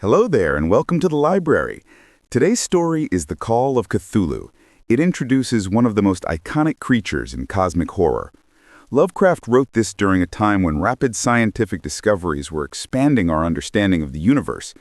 Hello there, and welcome to the library. Today's story is The Call of Cthulhu. It introduces one of the most iconic creatures in cosmic horror. Lovecraft wrote this during a time when rapid scientific discoveries were expanding our understanding of the universe.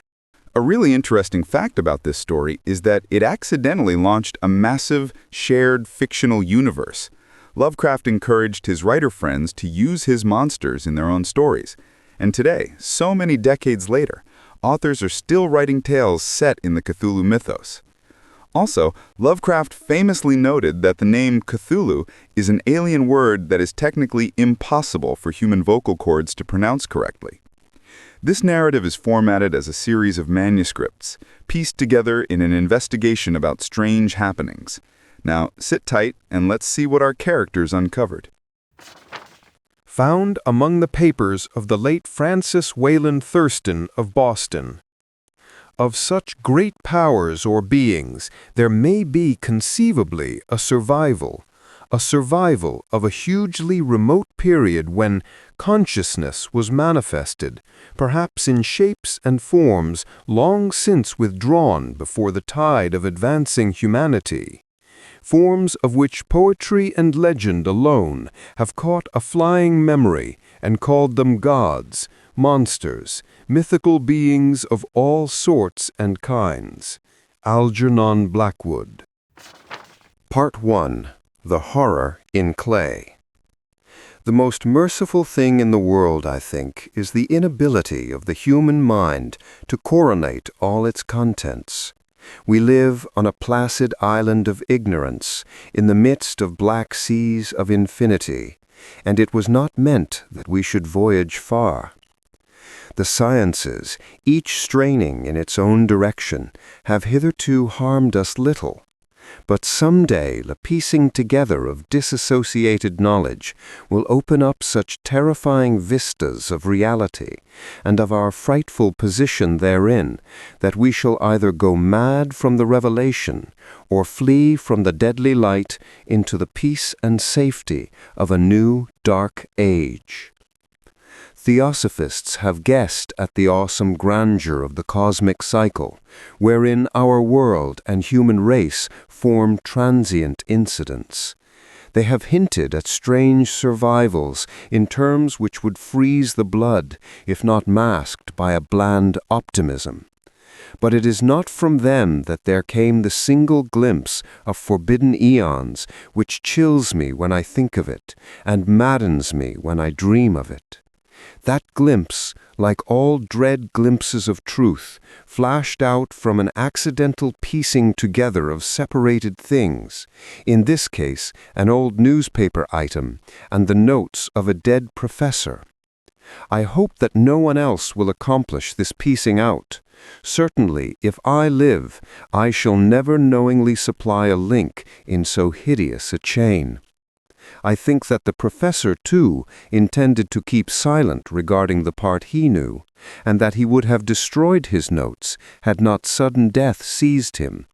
A really interesting fact about this story is that it accidentally launched a massive, shared fictional universe. Lovecraft encouraged his writer friends to use his monsters in their own stories. And today, so many decades later, authors are still writing tales set in the Cthulhu Mythos. Also, Lovecraft famously noted that the name Cthulhu is an alien word that is technically impossible for human vocal cords to pronounce correctly. This narrative is formatted as a series of manuscripts, pieced together in an investigation about strange happenings. Now, sit tight and let's see what our characters uncovered. Found among the papers of the late Francis Wayland Thurston of Boston. Of such great powers or beings, there may be conceivably a survival of a hugely remote period when consciousness was manifested, perhaps in shapes and forms long since withdrawn before the tide of advancing humanity. Forms of which poetry and legend alone have caught a flying memory and called them gods, monsters, mythical beings of all sorts and kinds. Algernon Blackwood. Part 1. The Horror in Clay. The most merciful thing in the world, I think, is the inability of the human mind to coronate all its contents. We live on a placid island of ignorance, in the midst of black seas of infinity, and it was not meant that we should voyage far. The sciences, each straining in its own direction, have hitherto harmed us little. But someday the piecing together of disassociated knowledge will open up such terrifying vistas of reality and of our frightful position therein that we shall either go mad from the revelation or flee from the deadly light into the peace and safety of a new dark age. Theosophists have guessed at the awesome grandeur of the cosmic cycle, wherein our world and human race form transient incidents. They have hinted at strange survivals in terms which would freeze the blood, if not masked by a bland optimism. But it is not from them that there came the single glimpse of forbidden eons which chills me when I think of it, and maddens me when I dream of it. That glimpse, like all dread glimpses of truth, flashed out from an accidental piecing together of separated things, in this case an old newspaper item and the notes of a dead professor. I hope that no one else will accomplish this piecing out. Certainly, if I live, I shall never knowingly supply a link in so hideous a chain. I think that the professor, too, intended to keep silent regarding the part he knew, and that he would have destroyed his notes had not sudden death seized him.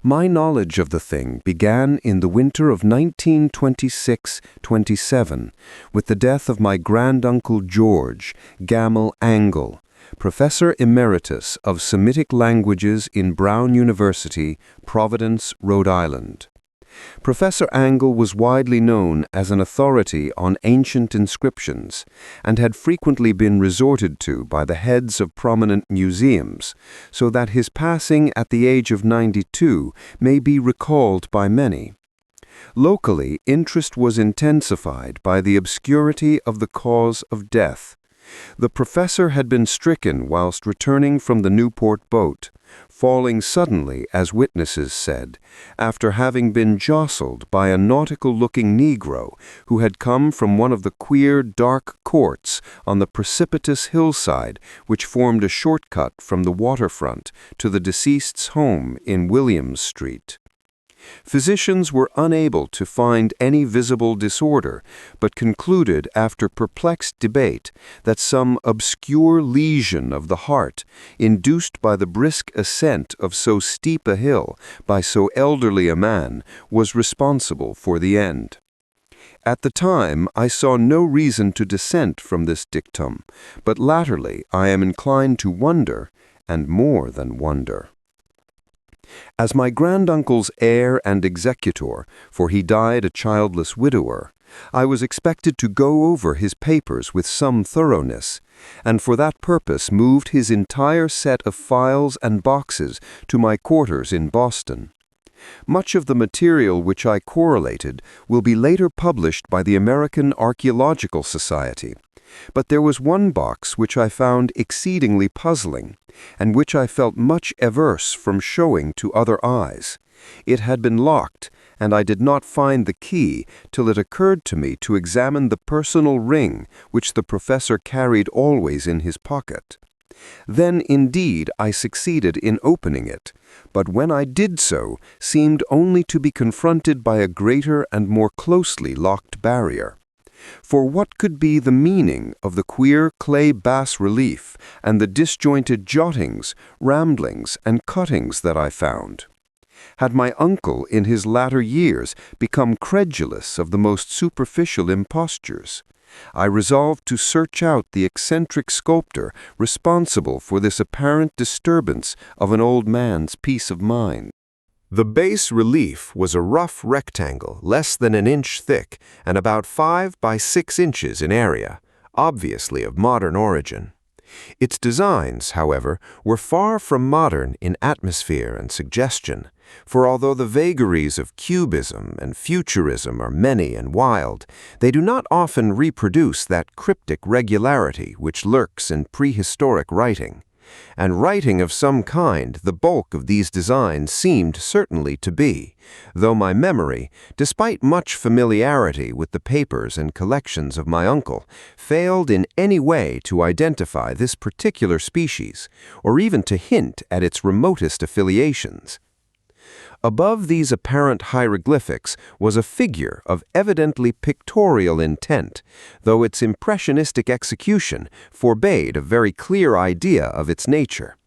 My knowledge of the thing began in the winter of 1926-27, with the death of my granduncle George, Gamel Angle, Professor Emeritus of Semitic Languages in Brown University, Providence, Rhode Island. Professor Angle was widely known as an authority on ancient inscriptions and had frequently been resorted to by the heads of prominent museums, so that his passing at the age of 92 may be recalled by many. Locally, interest was intensified by the obscurity of the cause of death. The professor had been stricken whilst returning from the Newport boat, falling suddenly, as witnesses said, after having been jostled by a nautical-looking Negro who had come from one of the queer, dark courts on the precipitous hillside which formed a shortcut from the waterfront to the deceased's home in Williams Street. Physicians were unable to find any visible disorder, but concluded after perplexed debate that some obscure lesion of the heart, induced by the brisk ascent of so steep a hill by so elderly a man, was responsible for the end. At the time, I saw no reason to dissent from this dictum, but latterly I am inclined to wonder, and more than wonder. As my granduncle's heir and executor, for he died a childless widower, I was expected to go over his papers with some thoroughness, and for that purpose moved his entire set of files and boxes to my quarters in Boston. Much of the material which I correlated will be later published by the American Archaeological Society, but there was one box which I found exceedingly puzzling, and which I felt much averse from showing to other eyes. It had been locked, and I did not find the key till it occurred to me to examine the personal ring which the professor carried always in his pocket. Then, indeed, I succeeded in opening it, but when I did so, seemed only to be confronted by a greater and more closely locked barrier. For what could be the meaning of the queer clay bas-relief and the disjointed jottings, ramblings, and cuttings that I found? Had my uncle in his latter years become credulous of the most superficial impostures? I resolved to search out the eccentric sculptor responsible for this apparent disturbance of an old man's peace of mind. The bas relief was a rough rectangle less than an inch thick and about 5 by 6 inches in area, obviously of modern origin. Its designs, however, were far from modern in atmosphere and suggestion, for although the vagaries of cubism and futurism are many and wild, they do not often reproduce that cryptic regularity which lurks in prehistoric writing. And writing of some kind the bulk of these designs seemed certainly to be, though my memory, despite much familiarity with the papers and collections of my uncle, failed in any way to identify this particular species, or even to hint at its remotest affiliations. Above these apparent hieroglyphics was a figure of evidently pictorial intent, though its impressionistic execution forbade a very clear idea of its nature.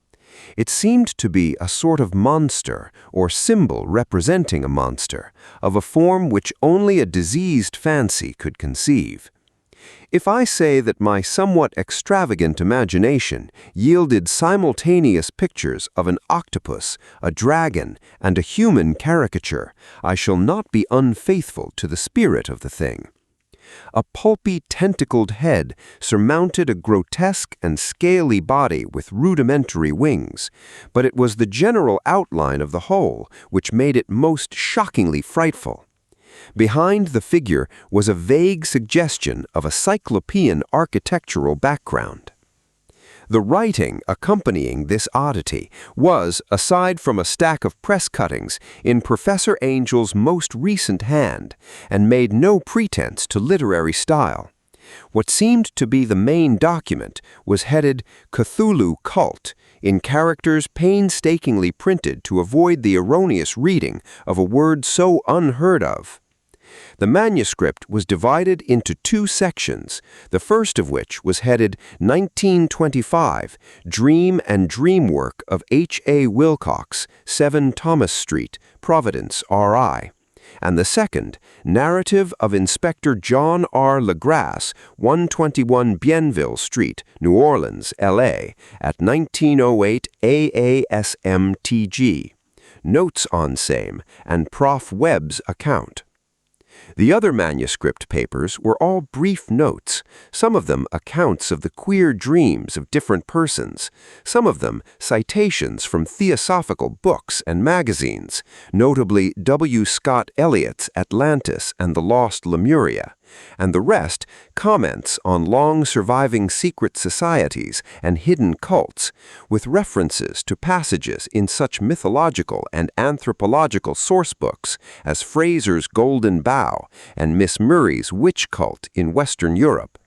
It seemed to be a sort of monster, or symbol representing a monster, of a form which only a diseased fancy could conceive. If I say that my somewhat extravagant imagination yielded simultaneous pictures of an octopus, a dragon, and a human caricature, I shall not be unfaithful to the spirit of the thing. A pulpy, tentacled head surmounted a grotesque and scaly body with rudimentary wings, but it was the general outline of the whole which made it most shockingly frightful. Behind the figure was a vague suggestion of a cyclopean architectural background. The writing accompanying this oddity was, aside from a stack of press cuttings, in Professor Angel's most recent hand, and made no pretense to literary style. What seemed to be the main document was headed Cthulhu Cult, in characters painstakingly printed to avoid the erroneous reading of a word so unheard of. The manuscript was divided into 2 sections, the first of which was headed 1925, Dream and Dream Work of H.A. Wilcox, 7 Thomas Street, Providence, R.I., and the second, Narrative of Inspector John R. Legrasse, 121 Bienville Street, New Orleans, L.A., at 1908 AASMTG, Notes on Same, and Prof. Webb's account. The other manuscript papers were all brief notes, some of them accounts of the queer dreams of different persons, some of them citations from theosophical books and magazines, notably W. Scott Eliot's Atlantis and the Lost Lemuria, and the rest comments on long-surviving secret societies and hidden cults, with references to passages in such mythological and anthropological sourcebooks as Fraser's Golden Bough and Miss Murray's Witch Cult in Western Europe.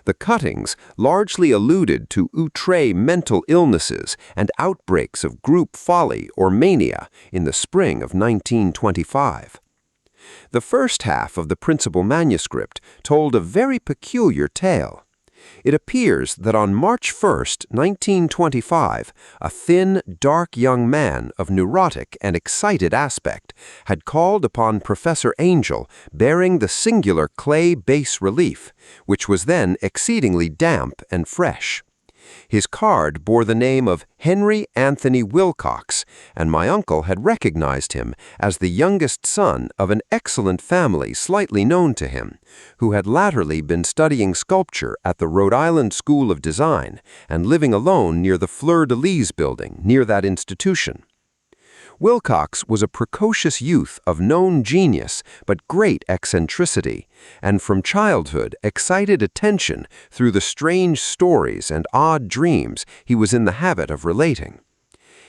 The cuttings largely alluded to outre mental illnesses and outbreaks of group folly or mania in the spring of 1925. The first half of the principal manuscript told a very peculiar tale. It appears that on March 1st, 1925, a thin, dark young man of neurotic and excited aspect had called upon Professor Angel bearing the singular clay bas-relief, which was then exceedingly damp and fresh. His card bore the name of Henry Anthony Wilcox, and my uncle had recognized him as the youngest son of an excellent family slightly known to him, who had latterly been studying sculpture at the Rhode Island School of Design and living alone near the Fleur-de-Lis building near that institution. Wilcox was a precocious youth of known genius but great eccentricity, and from childhood excited attention through the strange stories and odd dreams he was in the habit of relating.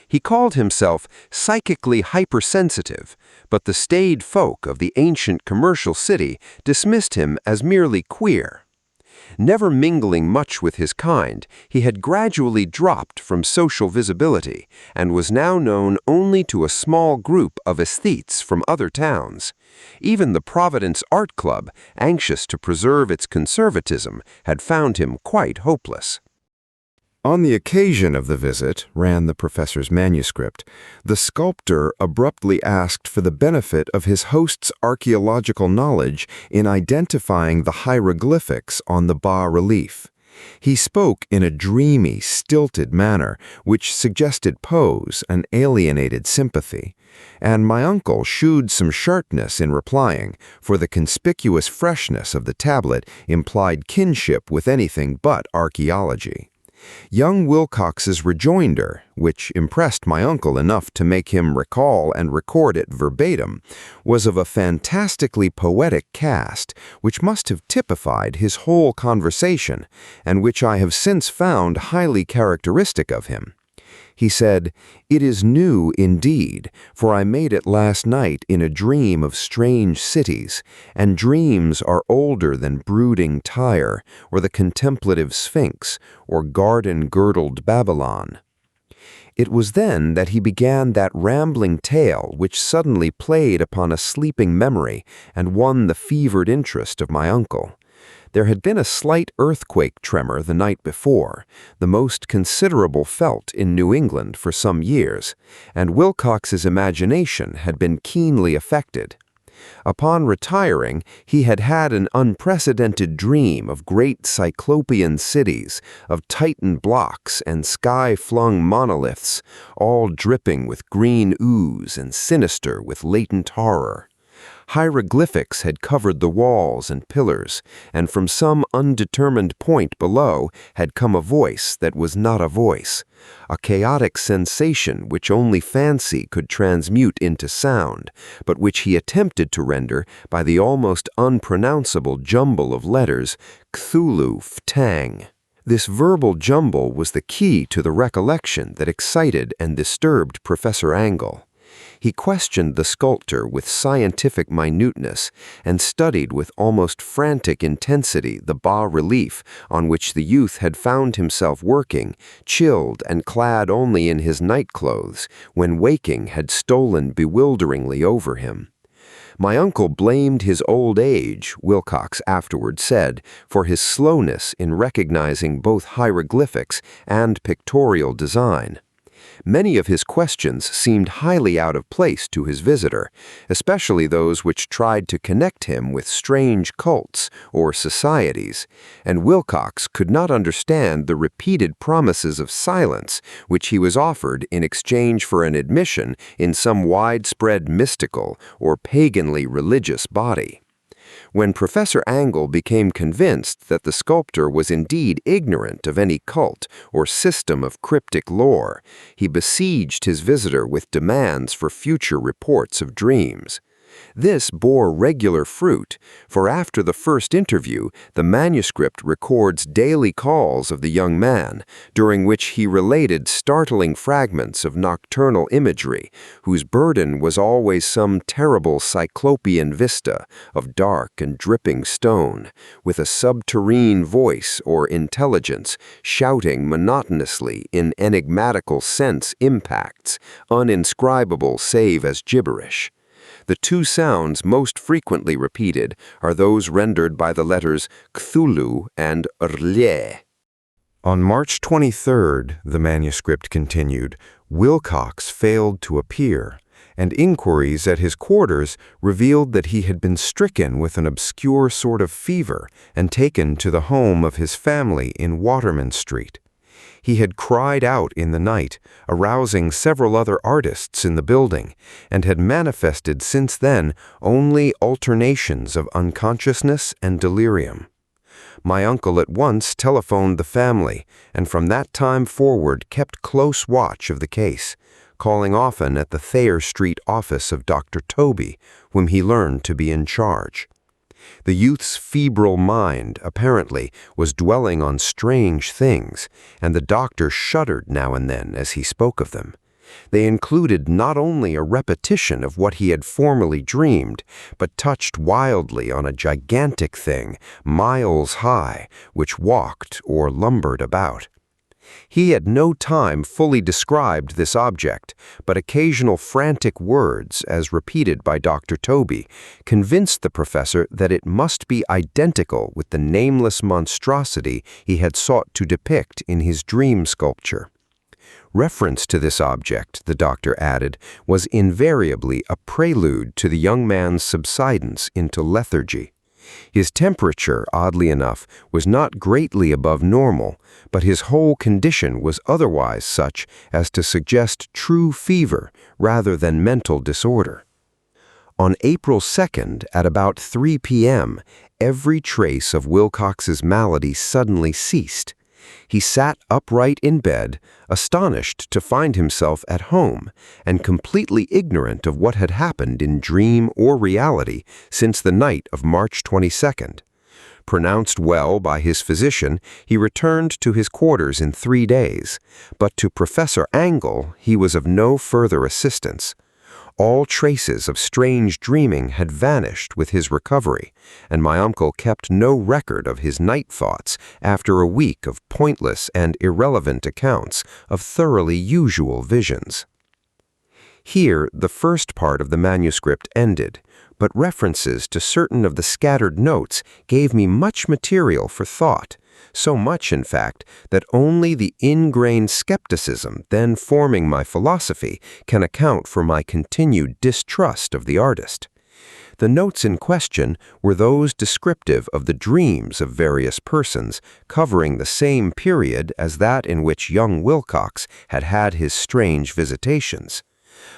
He called himself psychically hypersensitive, but the staid folk of the ancient commercial city dismissed him as merely queer. Never mingling much with his kind, he had gradually dropped from social visibility and was now known only to a small group of aesthetes from other towns. Even the Providence Art Club, anxious to preserve its conservatism, had found him quite hopeless. On the occasion of the visit, ran the professor's manuscript, the sculptor abruptly asked for the benefit of his host's archaeological knowledge in identifying the hieroglyphics on the bas-relief. He spoke in a dreamy, stilted manner, which suggested pose and alienated sympathy, and my uncle shewed some sharpness in replying, for the conspicuous freshness of the tablet implied kinship with anything but archaeology. Young Wilcox's rejoinder, which impressed my uncle enough to make him recall and record it verbatim, was of a fantastically poetic cast, which must have typified his whole conversation, and which I have since found highly characteristic of him. He said, "It is new indeed, for I made it last night in a dream of strange cities, and dreams are older than brooding Tyre, or the contemplative Sphinx, or garden-girdled Babylon." It was then that he began that rambling tale which suddenly played upon a sleeping memory and won the fevered interest of my uncle. There had been a slight earthquake tremor the night before, the most considerable felt in New England for some years, and Wilcox's imagination had been keenly affected. Upon retiring, he had had an unprecedented dream of great cyclopean cities, of Titan blocks and sky-flung monoliths, all dripping with green ooze and sinister with latent horror. Hieroglyphics had covered the walls and pillars, and from some undetermined point below had come a voice that was not a voice, a chaotic sensation which only fancy could transmute into sound, but which he attempted to render by the almost unpronounceable jumble of letters Cthulhu Ftang. This verbal jumble was the key to the recollection that excited and disturbed Professor Angell. He questioned the sculptor with scientific minuteness and studied with almost frantic intensity the bas-relief on which the youth had found himself working, chilled and clad only in his nightclothes, when waking had stolen bewilderingly over him. My uncle blamed his old age, Wilcox afterward said, for his slowness in recognizing both hieroglyphics and pictorial design. Many of his questions seemed highly out of place to his visitor, especially those which tried to connect him with strange cults or societies, and Wilcox could not understand the repeated promises of silence which he was offered in exchange for an admission in some widespread mystical or paganly religious body. When Professor Angell became convinced that the sculptor was indeed ignorant of any cult or system of cryptic lore, he besieged his visitor with demands for future reports of dreams. This bore regular fruit, for after the first interview, the manuscript records daily calls of the young man, during which he related startling fragments of nocturnal imagery, whose burden was always some terrible cyclopean vista of dark and dripping stone, with a subterrene voice or intelligence shouting monotonously in enigmatical sense impacts, uninscribable save as gibberish. The two sounds most frequently repeated are those rendered by the letters Cthulhu and R'lyeh. On March 23rd, the manuscript continued, Wilcox failed to appear, and inquiries at his quarters revealed that he had been stricken with an obscure sort of fever and taken to the home of his family in Waterman Street. He had cried out in the night, arousing several other artists in the building, and had manifested since then only alternations of unconsciousness and delirium. My uncle at once telephoned the family, and from that time forward kept close watch of the case, calling often at the Thayer Street office of Dr. Toby, whom he learned to be in charge. The youth's febrile mind, apparently, was dwelling on strange things, and the doctor shuddered now and then as he spoke of them. They included not only a repetition of what he had formerly dreamed, but touched wildly on a gigantic thing, miles high, which walked or lumbered about. He at no time fully described this object, but occasional frantic words, as repeated by Dr. Toby, convinced the professor that it must be identical with the nameless monstrosity he had sought to depict in his dream sculpture. Reference to this object, the doctor added, was invariably a prelude to the young man's subsidence into lethargy. His temperature, oddly enough, was not greatly above normal, but his whole condition was otherwise such as to suggest true fever rather than mental disorder. On April 2nd, at about 3 p.m., every trace of Wilcox's malady suddenly ceased. He sat upright in bed, astonished to find himself at home, and completely ignorant of what had happened in dream or reality since the night of March 22nd. Pronounced well by his physician, he returned to his quarters in 3 days, but to Professor Angle he was of no further assistance. All traces of strange dreaming had vanished with his recovery, and my uncle kept no record of his night thoughts after a week of pointless and irrelevant accounts of thoroughly usual visions. Here the first part of the manuscript ended, but references to certain of the scattered notes gave me much material for thought, so much, in fact, that only the ingrained skepticism then forming my philosophy can account for my continued distrust of the artist. The notes in question were those descriptive of the dreams of various persons, covering the same period as that in which young Wilcox had had his strange visitations.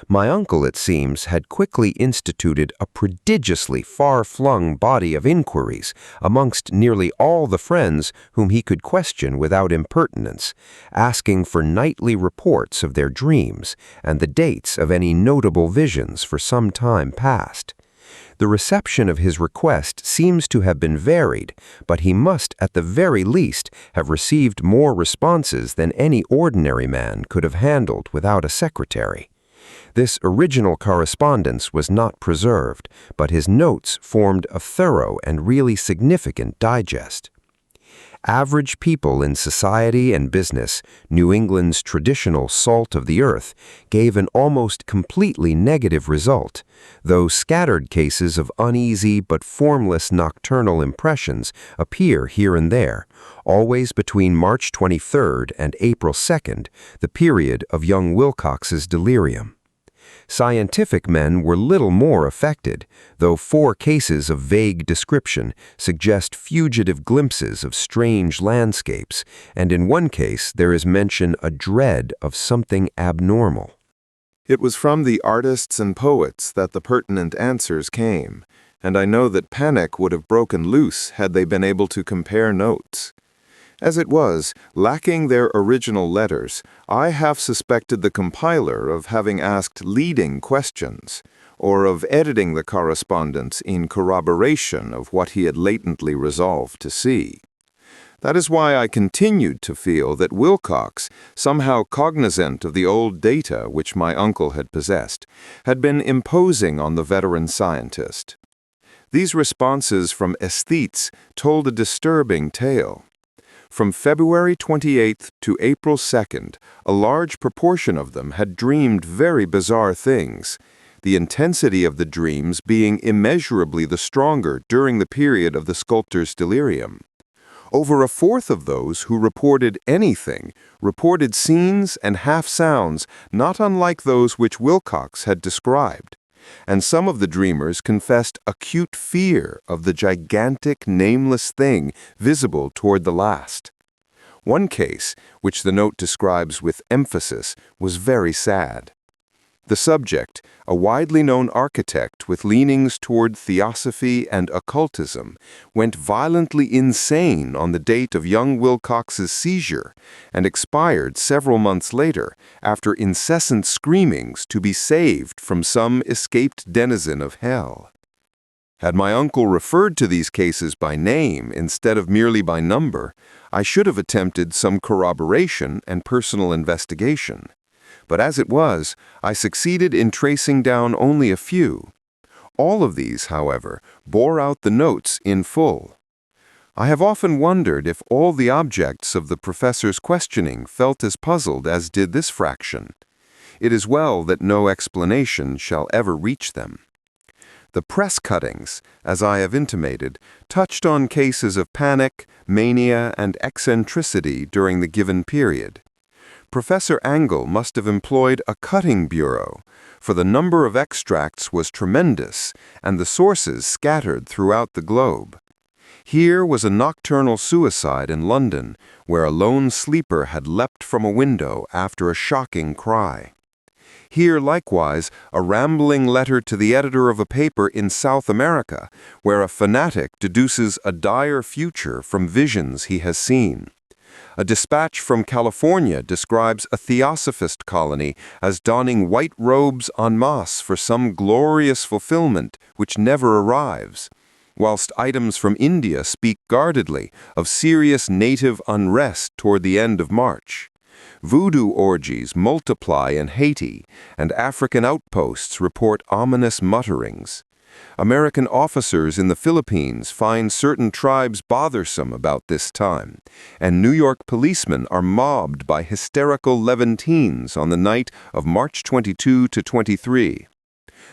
My uncle, it seems, had quickly instituted a prodigiously far-flung body of inquiries amongst nearly all the friends whom he could question without impertinence, asking for nightly reports of their dreams and the dates of any notable visions for some time past. The reception of his request seems to have been varied, but he must at the very least have received more responses than any ordinary man could have handled without a secretary. This original correspondence was not preserved, but his notes formed a thorough and really significant digest. Average people in society and business, New England's traditional salt of the earth, gave an almost completely negative result, though scattered cases of uneasy but formless nocturnal impressions appear here and there, always between March 23rd and April 2nd, the period of young Wilcox's delirium. Scientific men were little more affected, though 4 cases of vague description suggest fugitive glimpses of strange landscapes, and in one case there is mention a dread of something abnormal. It was from the artists and poets that the pertinent answers came, and I know that panic would have broken loose had they been able to compare notes. As it was, lacking their original letters, I half suspected the compiler of having asked leading questions, or of editing the correspondence in corroboration of what he had latently resolved to see. That is why I continued to feel that Wilcox, somehow cognizant of the old data which my uncle had possessed, had been imposing on the veteran scientist. These responses from aesthetes told a disturbing tale. From February 28th to April 2nd, a large proportion of them had dreamed very bizarre things. the intensity of the dreams being immeasurably the stronger during the period of the sculptor's delirium. Over a fourth of those who reported anything reported scenes and half-sounds not unlike those which Wilcox had described, and some of the dreamers confessed acute fear of the gigantic, nameless thing visible toward the last. One case, which the note describes with emphasis, was very sad. The subject, a widely known architect with leanings toward theosophy and occultism, went violently insane on the date of young Wilcox's seizure and expired several months later after incessant screamings to be saved from some escaped denizen of hell. Had my uncle referred to these cases by name instead of merely by number, I should have attempted some corroboration and personal investigation. But as it was, I succeeded in tracing down only a few. All of these, however, bore out the notes in full. I have often wondered if all the objects of the professor's questioning felt as puzzled as did this fraction. It is well that no explanation shall ever reach them. The press cuttings, as I have intimated, touched on cases of panic, mania, and eccentricity during the given period. Professor Angle must have employed a cutting bureau, for the number of extracts was tremendous, and the sources scattered throughout the globe. Here was a nocturnal suicide in London, where a lone sleeper had leapt from a window after a shocking cry. Here, likewise, a rambling letter to the editor of a paper in South America, where a fanatic deduces a dire future from visions he has seen. A dispatch from California describes a theosophist colony as donning white robes en masse for some glorious fulfillment which never arrives, whilst items from India speak guardedly of serious native unrest toward the end of March. Voodoo orgies multiply in Haiti, and African outposts report ominous mutterings. American officers in the Philippines find certain tribes bothersome about this time, and New York policemen are mobbed by hysterical Levantines on the night of March 22 to 23.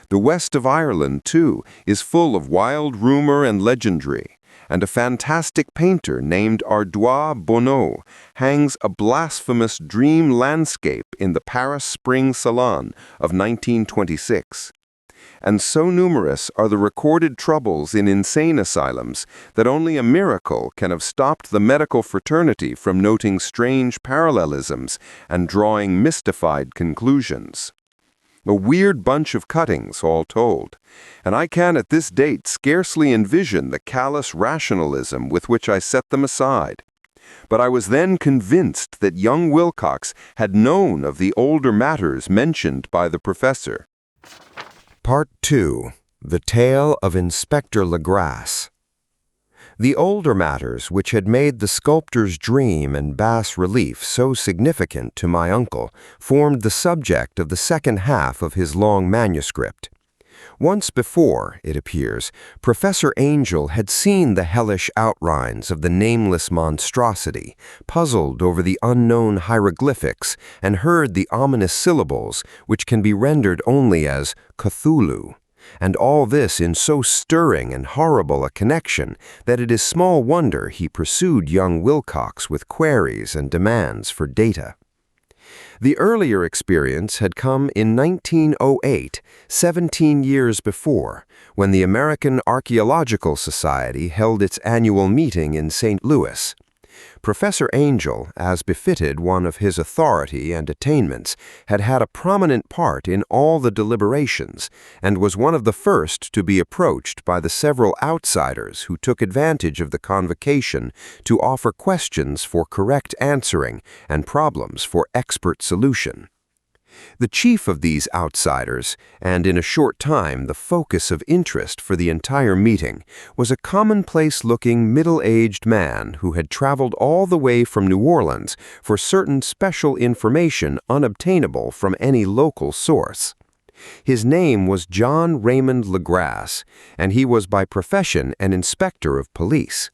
The west of Ireland, too, is full of wild rumor and legendry, and a fantastic painter named Ardois Bonneau hangs a blasphemous dream landscape in the Paris Spring Salon of 1926. And so numerous are the recorded troubles in insane asylums that only a miracle can have stopped the medical fraternity from noting strange parallelisms and drawing mystified conclusions. A weird bunch of cuttings, all told, and I can at this date scarcely envision the callous rationalism with which I set them aside. But I was then convinced that young Wilcox had known of the older matters mentioned by the professor. Part 2. The Tale of Inspector Legrasse. The older matters which had made the sculptor's dream in bas relief so significant to my uncle formed the subject of the second half of his long manuscript. Once before, it appears, Professor Angel had seen the hellish outlines of the nameless monstrosity, puzzled over the unknown hieroglyphics, and heard the ominous syllables, which can be rendered only as Cthulhu. And all this in so stirring and horrible a connection that it is small wonder he pursued young Wilcox with queries and demands for data. The earlier experience had come in 1908, 17 years before, when the American Archaeological Society held its annual meeting in St. Louis. Professor Angel, as befitted one of his authority and attainments, had had a prominent part in all the deliberations, and was one of the first to be approached by the several outsiders who took advantage of the convocation to offer questions for correct answering and problems for expert solution. The chief of these outsiders, and in a short time the focus of interest for the entire meeting, was a commonplace-looking middle-aged man who had traveled all the way from New Orleans for certain special information unobtainable from any local source. His name was John Raymond Legrasse, and he was by profession an inspector of police.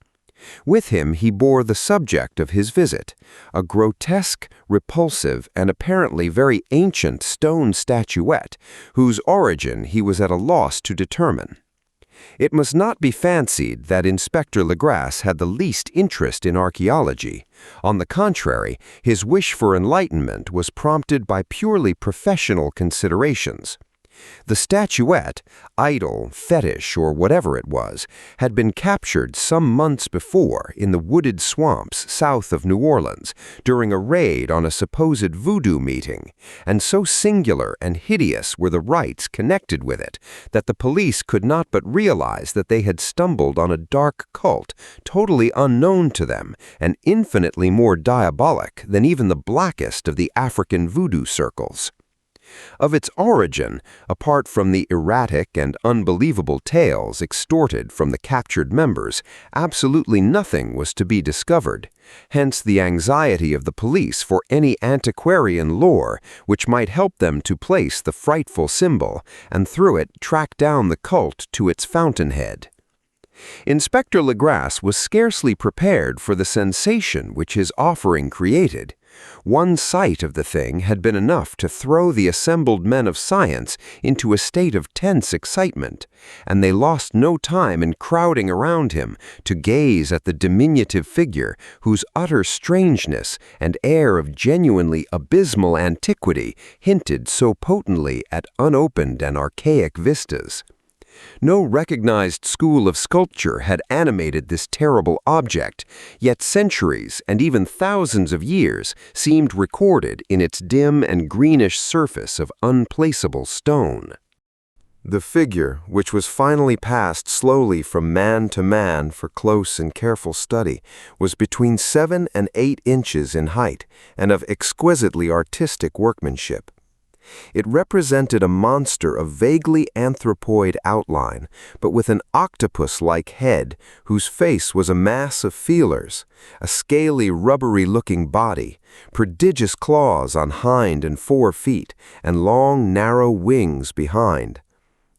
With him he bore the subject of his visit, a grotesque, repulsive, and apparently very ancient stone statuette, whose origin he was at a loss to determine. It must not be fancied that Inspector Legrasse had the least interest in archaeology. On the contrary, his wish for enlightenment was prompted by purely professional considerations. The statuette, idol, fetish, or whatever it was, had been captured some months before in the wooded swamps south of New Orleans during a raid on a supposed voodoo meeting, and so singular and hideous were the rites connected with it that the police could not but realize that they had stumbled on a dark cult totally unknown to them and infinitely more diabolic than even the blackest of the African voodoo circles. Of its origin, apart from the erratic and unbelievable tales extorted from the captured members, absolutely nothing was to be discovered. Hence the anxiety of the police for any antiquarian lore which might help them to place the frightful symbol, and through it track down the cult to its fountainhead. Inspector Legrasse was scarcely prepared for the sensation which his offering created. One sight of the thing had been enough to throw the assembled men of science into a state of tense excitement, and they lost no time in crowding around him to gaze at the diminutive figure whose utter strangeness and air of genuinely abysmal antiquity hinted so potently at unopened and archaic vistas. No recognized school of sculpture had animated this terrible object, yet centuries and even thousands of years seemed recorded in its dim and greenish surface of unplaceable stone. The figure, which was finally passed slowly from man to man for close and careful study, was between 7 and 8 inches in height and of exquisitely artistic workmanship. It represented a monster of vaguely anthropoid outline, but with an octopus-like head whose face was a mass of feelers, a scaly, rubbery-looking body, prodigious claws on hind and fore feet, and long, narrow wings behind.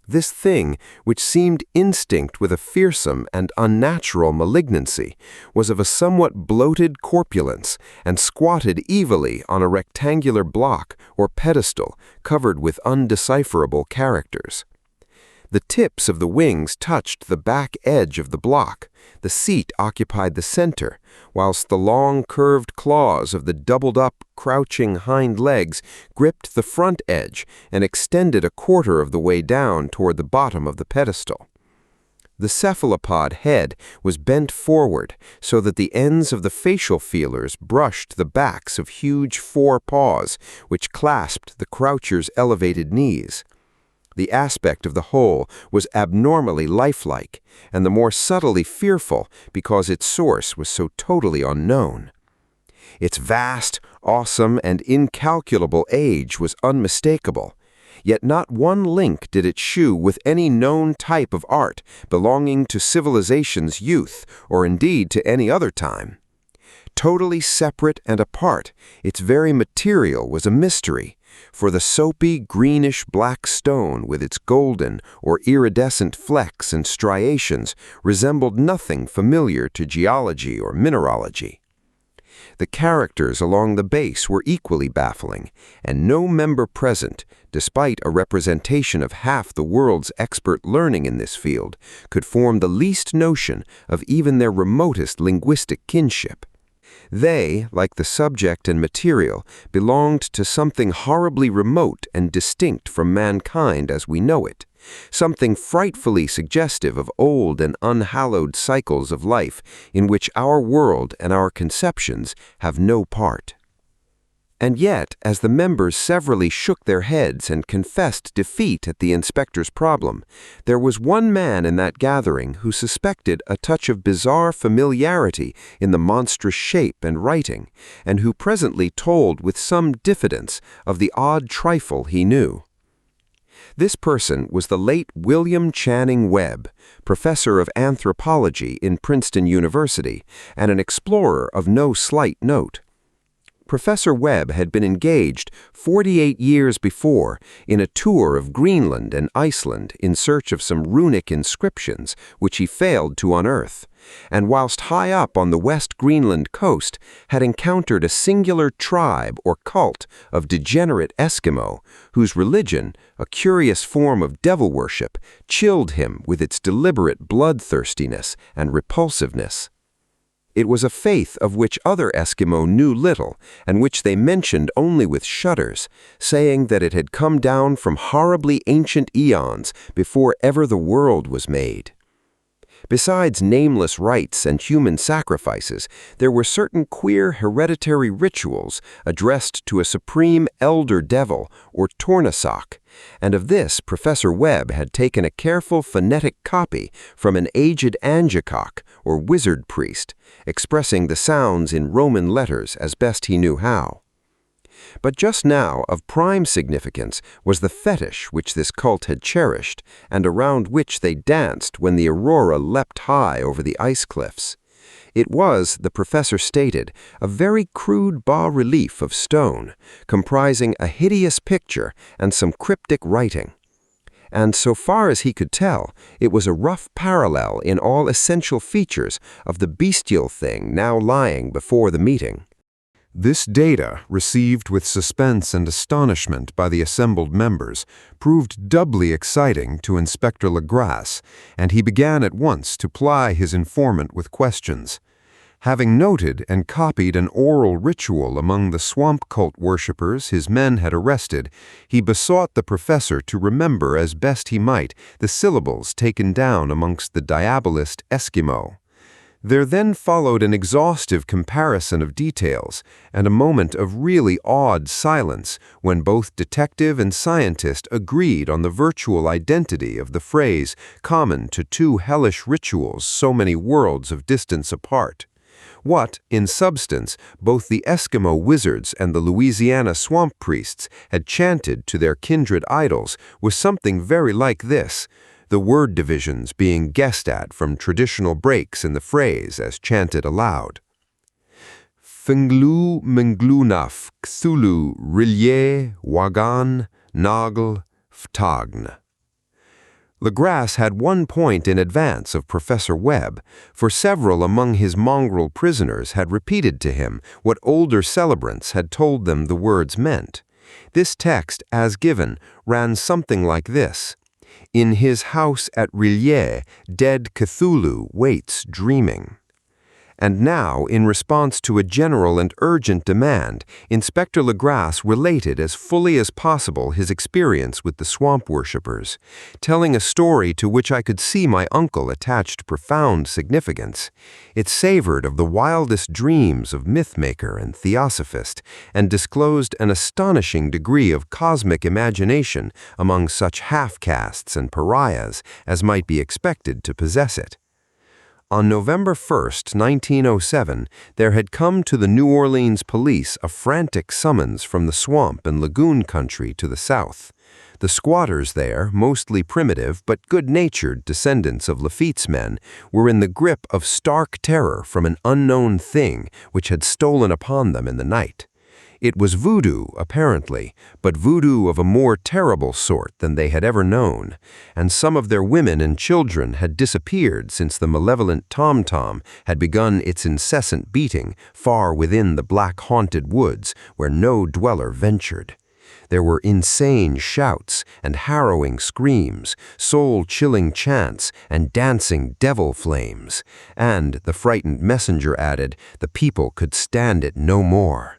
This thing, which seemed instinct with a fearsome and unnatural malignancy, was of a somewhat bloated corpulence and squatted evilly on a rectangular block or pedestal covered with undecipherable characters. The tips of the wings touched the back edge of the block. The seat occupied the center, whilst the long curved claws of the doubled-up, crouching hind legs gripped the front edge and extended a quarter of the way down toward the bottom of the pedestal. The cephalopod head was bent forward so that the ends of the facial feelers brushed the backs of huge fore paws which clasped the croucher's elevated knees. The aspect of the whole was abnormally lifelike, and the more subtly fearful because its source was so totally unknown. Its vast, awesome, and incalculable age was unmistakable, yet not one link did it shew with any known type of art belonging to civilization's youth, or indeed to any other time. Totally separate and apart, its very material was a mystery, for the soapy, greenish-black stone with its golden or iridescent flecks and striations resembled nothing familiar to geology or mineralogy. The characters along the base were equally baffling, and no member present, despite a representation of half the world's expert learning in this field, could form the least notion of even their remotest linguistic kinship. They, like the subject and material, belonged to something horribly remote and distinct from mankind as we know it, something frightfully suggestive of old and unhallowed cycles of life in which our world and our conceptions have no part. And yet, as the members severally shook their heads and confessed defeat at the inspector's problem, there was one man in that gathering who suspected a touch of bizarre familiarity in the monstrous shape and writing, and who presently told with some diffidence of the odd trifle he knew. This person was the late William Channing Webb, professor of anthropology in Princeton University, and an explorer of no slight note. Professor Webb had been engaged 48 years before in a tour of Greenland and Iceland in search of some runic inscriptions which he failed to unearth, and whilst high up on the West Greenland coast had encountered a singular tribe or cult of degenerate Eskimo whose religion, a curious form of devil worship, chilled him with its deliberate bloodthirstiness and repulsiveness. It was a faith of which other Eskimo knew little, and which they mentioned only with shudders, saying that it had come down from horribly ancient eons before ever the world was made. Besides nameless rites and human sacrifices, there were certain queer hereditary rituals addressed to a supreme elder devil or Tornasock, and of this Professor Webb had taken a careful phonetic copy from an aged Angekok or wizard priest, expressing the sounds in Roman letters as best he knew how. But just now of prime significance was the fetish which this cult had cherished and around which they danced when the aurora leapt high over the ice cliffs. It was, the professor stated, a very crude bas-relief of stone, comprising a hideous picture and some cryptic writing. And so far as he could tell, it was a rough parallel in all essential features of the bestial thing now lying before the meeting. This data, received with suspense and astonishment by the assembled members, proved doubly exciting to Inspector Legrasse, and he began at once to ply his informant with questions. Having noted and copied an oral ritual among the swamp cult worshippers his men had arrested, he besought the professor to remember as best he might the syllables taken down amongst the diabolist Eskimo. There then followed an exhaustive comparison of details and a moment of really awed silence when both detective and scientist agreed on the virtual identity of the phrase common to two hellish rituals so many worlds of distance apart. What, in substance, both the Eskimo wizards and the Louisiana swamp priests had chanted to their kindred idols was something very like this, the word divisions being guessed at from traditional breaks in the phrase as chanted aloud. Fenglu menglunaf Cthulhu Rilye Wagan Nagel Ftagn. Legrasse had 1 point in advance of Professor Webb, for several among his mongrel prisoners had repeated to him what older celebrants had told them the words meant. This text, as given, ran something like this. In his house at Rilliers, dead Cthulhu waits dreaming. And now, in response to a general and urgent demand, Inspector Legrasse related as fully as possible his experience with the swamp worshippers, telling a story to which I could see my uncle attached profound significance. It savored of the wildest dreams of mythmaker and theosophist, and disclosed an astonishing degree of cosmic imagination among such half-castes and pariahs as might be expected to possess it. On November 1st, 1907, there had come to the New Orleans police a frantic summons from the swamp and lagoon country to the south. The squatters there, mostly primitive but good-natured descendants of Lafitte's men, were in the grip of stark terror from an unknown thing which had stolen upon them in the night. It was voodoo, apparently, but voodoo of a more terrible sort than they had ever known, and some of their women and children had disappeared since the malevolent tom-tom had begun its incessant beating far within the black haunted woods where no dweller ventured. There were insane shouts and harrowing screams, soul-chilling chants and dancing devil flames, and, the frightened messenger added, the people could stand it no more.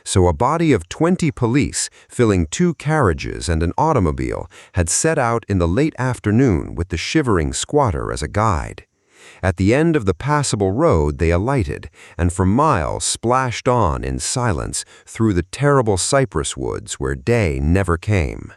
So a body of 20 police, filling 2 carriages and an automobile, had set out in the late afternoon with the shivering squatter as a guide. At the end of the passable road they alighted, and for miles splashed on in silence through the terrible cypress woods where day never came.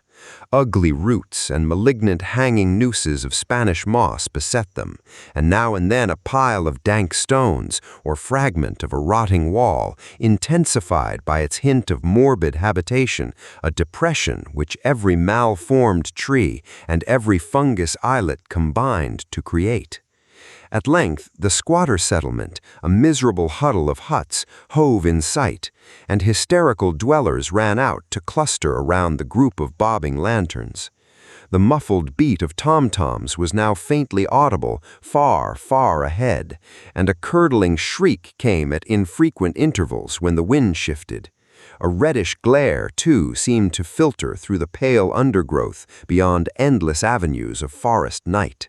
Ugly roots and malignant hanging nooses of Spanish moss beset them, and now and then a pile of dank stones or fragment of a rotting wall, intensified by its hint of morbid habitation, a depression which every malformed tree and every fungus islet combined to create. At length, the squatter settlement, a miserable huddle of huts, hove in sight, and hysterical dwellers ran out to cluster around the group of bobbing lanterns. The muffled beat of tom-toms was now faintly audible, far, far ahead, and a curdling shriek came at infrequent intervals when the wind shifted. A reddish glare, too, seemed to filter through the pale undergrowth beyond endless avenues of forest night.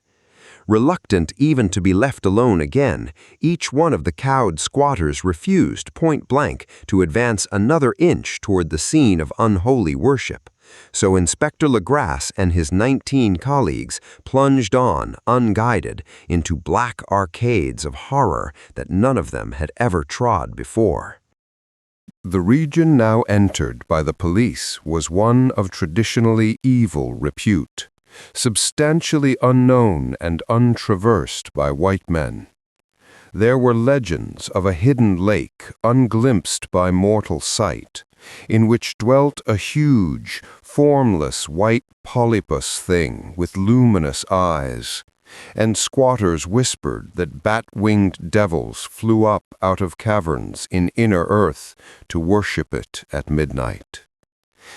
Reluctant even to be left alone again, each one of the cowed squatters refused, point-blank, to advance another inch toward the scene of unholy worship. So Inspector Legrasse and his 19 colleagues plunged on, unguided, into black arcades of horror that none of them had ever trod before. The region now entered by the police was one of traditionally evil repute, substantially unknown and untraversed by white men. There were legends of a hidden lake unglimpsed by mortal sight, in which dwelt a huge, formless white polypus thing with luminous eyes, and squatters whispered that bat-winged devils flew up out of caverns in inner earth to worship it at midnight.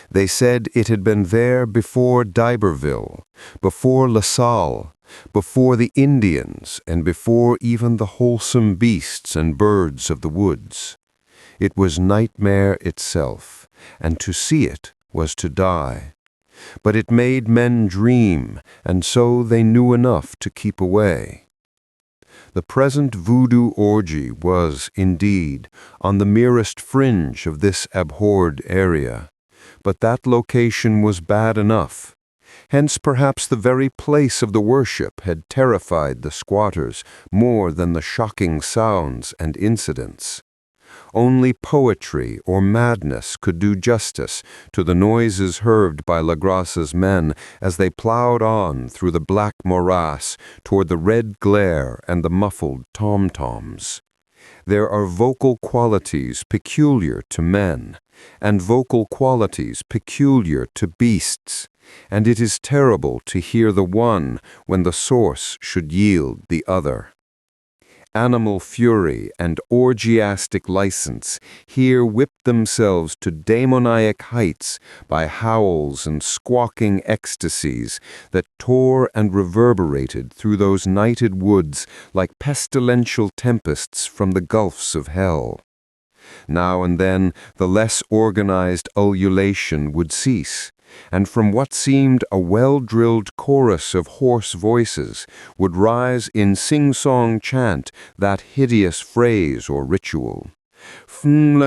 They said it had been there before D'Iberville, before La Salle, before the Indians, and before even the wholesome beasts and birds of the woods. It was nightmare itself, and to see it was to die. But it made men dream, and so they knew enough to keep away. The present voodoo orgy was, indeed, on the merest fringe of this abhorred area, but that location was bad enough. Hence perhaps the very place of the worship had terrified the squatters more than the shocking sounds and incidents. Only poetry or madness could do justice to the noises heard by Legrasse's men as they plowed on through the black morass toward the red glare and the muffled tom-toms. There are vocal qualities peculiar to men, and vocal qualities peculiar to beasts, and it is terrible to hear the one when the source should yield the other. Animal fury and orgiastic license here whipped themselves to demoniac heights by howls and squawking ecstasies that tore and reverberated through those nighted woods like pestilential tempests from the gulfs of hell. Now and then the less organized ululation would cease, and from what seemed a well-drilled chorus of hoarse voices would rise in sing-song chant that hideous phrase or ritual. Then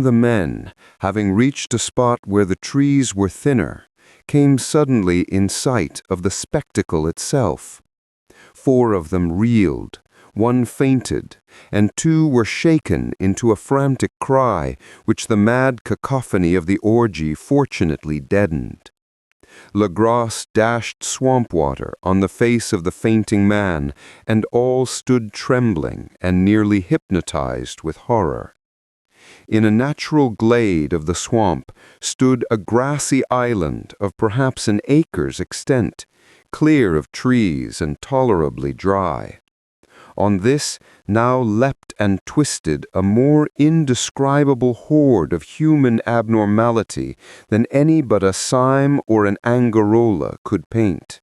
the men, having reached a spot where the trees were thinner, came suddenly in sight of the spectacle itself. 4 of them reeled, 1 fainted, and 2 were shaken into a frantic cry, which the mad cacophony of the orgy fortunately deadened. Legrasse dashed swamp water on the face of the fainting man, and all stood trembling and nearly hypnotized with horror. In a natural glade of the swamp stood a grassy island of perhaps an acre's extent, clear of trees and tolerably dry. On this now leapt and twisted a more indescribable horde of human abnormality than any but a Sime or an Angarola could paint.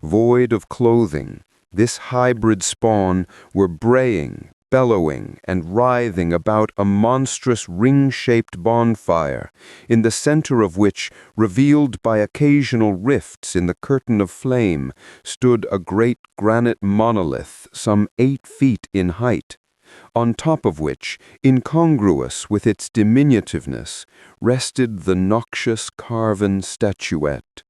Void of clothing, this hybrid spawn were braying, bellowing, and writhing about a monstrous ring-shaped bonfire, in the center of which, revealed by occasional rifts in the curtain of flame, stood a great granite monolith some 8 feet in height, on top of which, incongruous with its diminutiveness, rested the noxious carven statuette.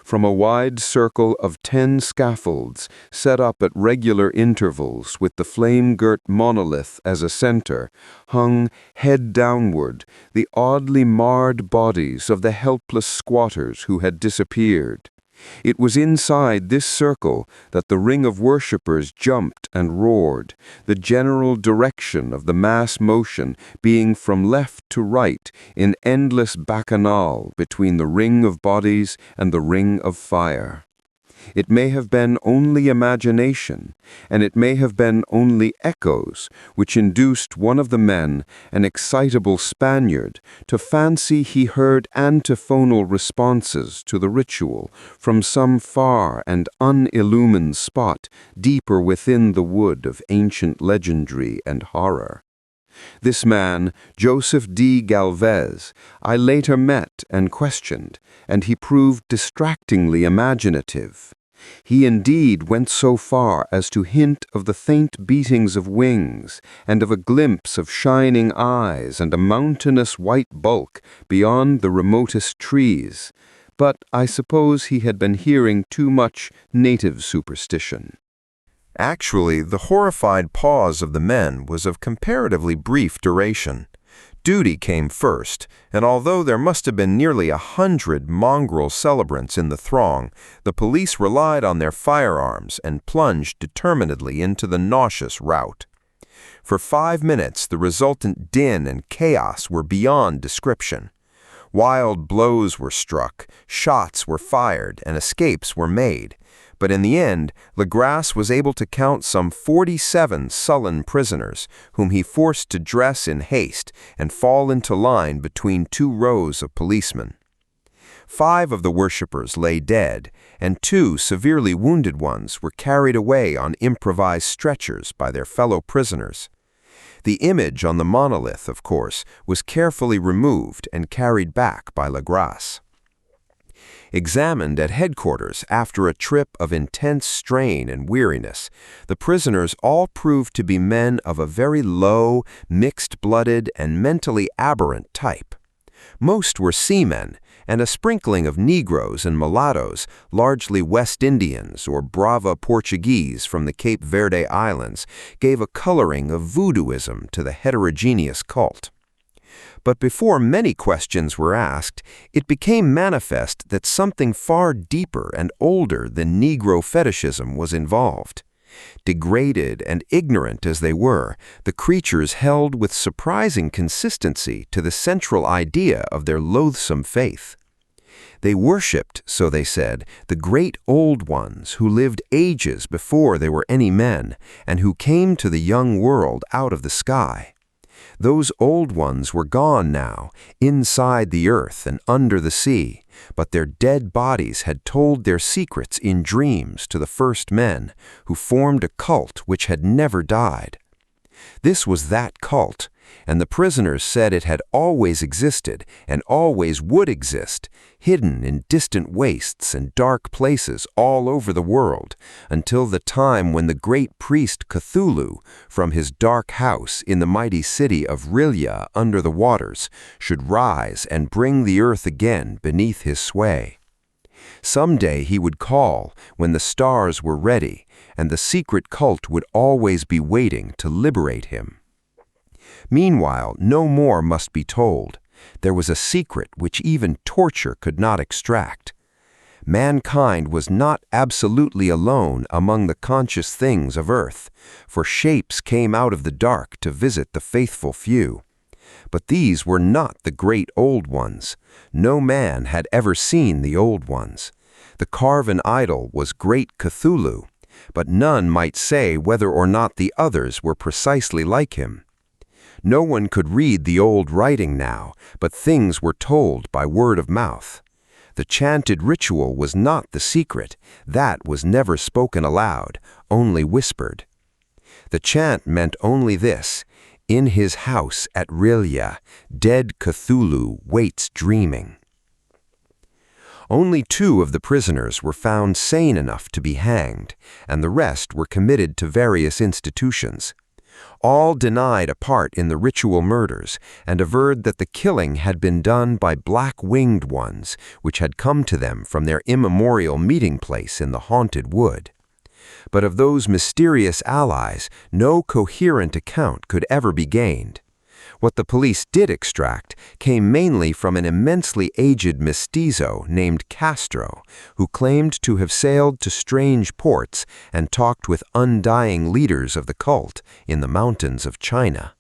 From a wide circle of 10 scaffolds, set up at regular intervals with the flame-girt monolith as a center, hung, head downward, the oddly marred bodies of the helpless squatters who had disappeared. It was inside this circle that the ring of worshippers jumped and roared, the general direction of the mass motion being from left to right in endless bacchanal between the ring of bodies and the ring of fire. It may have been only imagination, and it may have been only echoes, which induced one of the men, an excitable Spaniard, to fancy he heard antiphonal responses to the ritual from some far and unillumined spot deeper within the wood of ancient legendry and horror. This man, Joseph D. Galvez, I later met and questioned, and he proved distractingly imaginative. He indeed went so far as to hint of the faint beatings of wings, and of a glimpse of shining eyes and a mountainous white bulk beyond the remotest trees, but I suppose he had been hearing too much native superstition. Actually, the horrified pause of the men was of comparatively brief duration. Duty came first, and although there must have been nearly 100 mongrel celebrants in the throng, the police relied on their firearms and plunged determinedly into the nauseous rout. For 5 minutes, the resultant din and chaos were beyond description. Wild blows were struck, shots were fired, and escapes were made. But in the end, Legrasse was able to count some 47 sullen prisoners, whom he forced to dress in haste and fall into line between 2 rows of policemen. 5 of the worshippers lay dead, and 2 severely wounded ones were carried away on improvised stretchers by their fellow prisoners. The image on the monolith, of course, was carefully removed and carried back by Legrasse. Examined at headquarters after a trip of intense strain and weariness, the prisoners all proved to be men of a very low, mixed-blooded, and mentally aberrant type. Most were seamen, and a sprinkling of Negroes and mulattoes, largely West Indians or Brava Portuguese from the Cape Verde Islands, gave a coloring of voodooism to the heterogeneous cult. But before many questions were asked, it became manifest that something far deeper and older than Negro fetishism was involved. Degraded and ignorant as they were, the creatures held with surprising consistency to the central idea of their loathsome faith. They worshipped, so they said, the great old ones who lived ages before there were any men, and who came to the young world out of the sky. Those old ones were gone now, inside the earth and under the sea, but their dead bodies had told their secrets in dreams to the first men, who formed a cult which had never died. This was that cult, and the prisoners said it had always existed and always would exist, hidden in distant wastes and dark places all over the world, until the time when the great priest Cthulhu, from his dark house in the mighty city of Rilya under the waters, should rise and bring the earth again beneath his sway. Someday he would call when the stars were ready, and the secret cult would always be waiting to liberate him. Meanwhile, no more must be told. There was a secret which even torture could not extract. Mankind was not absolutely alone among the conscious things of earth, for shapes came out of the dark to visit the faithful few. But these were not the great old ones. No man had ever seen the old ones. The carven idol was great Cthulhu, but none might say whether or not the others were precisely like him. No one could read the old writing now, but things were told by word of mouth. The chanted ritual was not the secret. That was never spoken aloud, only whispered. The chant meant only this: in his house at Rilya, dead Cthulhu waits dreaming. Only 2 of the prisoners were found sane enough to be hanged, and the rest were committed to various institutions. All denied a part in the ritual murders, and averred that the killing had been done by black-winged ones, which had come to them from their immemorial meeting place in the haunted wood. But of those mysterious allies, no coherent account could ever be gained. What the police did extract came mainly from an immensely aged mestizo named Castro, who claimed to have sailed to strange ports and talked with undying leaders of the cult in the mountains of China.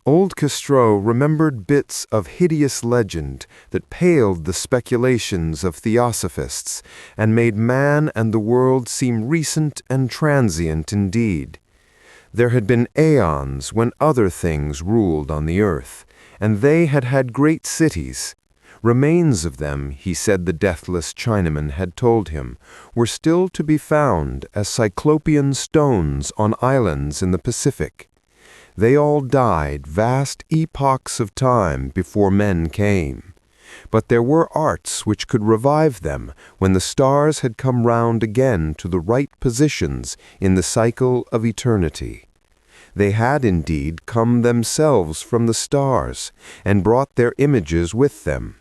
Old Castro remembered bits of hideous legend that paled the speculations of theosophists and made man and the world seem recent and transient indeed. There had been aeons when other things ruled on the earth, and they had had great cities. Remains of them, he said the deathless Chinaman had told him, were still to be found as cyclopean stones on islands in the Pacific. They all died vast epochs of time before men came. But there were arts which could revive them when the stars had come round again to the right positions in the cycle of eternity. They had indeed come themselves from the stars and brought their images with them.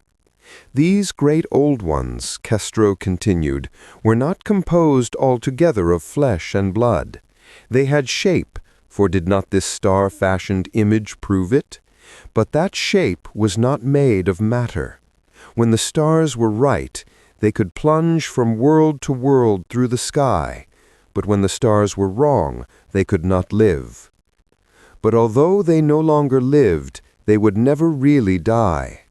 These great old ones, Castro continued, were not composed altogether of flesh and blood. They had shape, for did not this star-fashioned image prove it? But that shape was not made of matter. When the stars were right, they could plunge from world to world through the sky, but when the stars were wrong, they could not live. But although they no longer lived, they would never really die.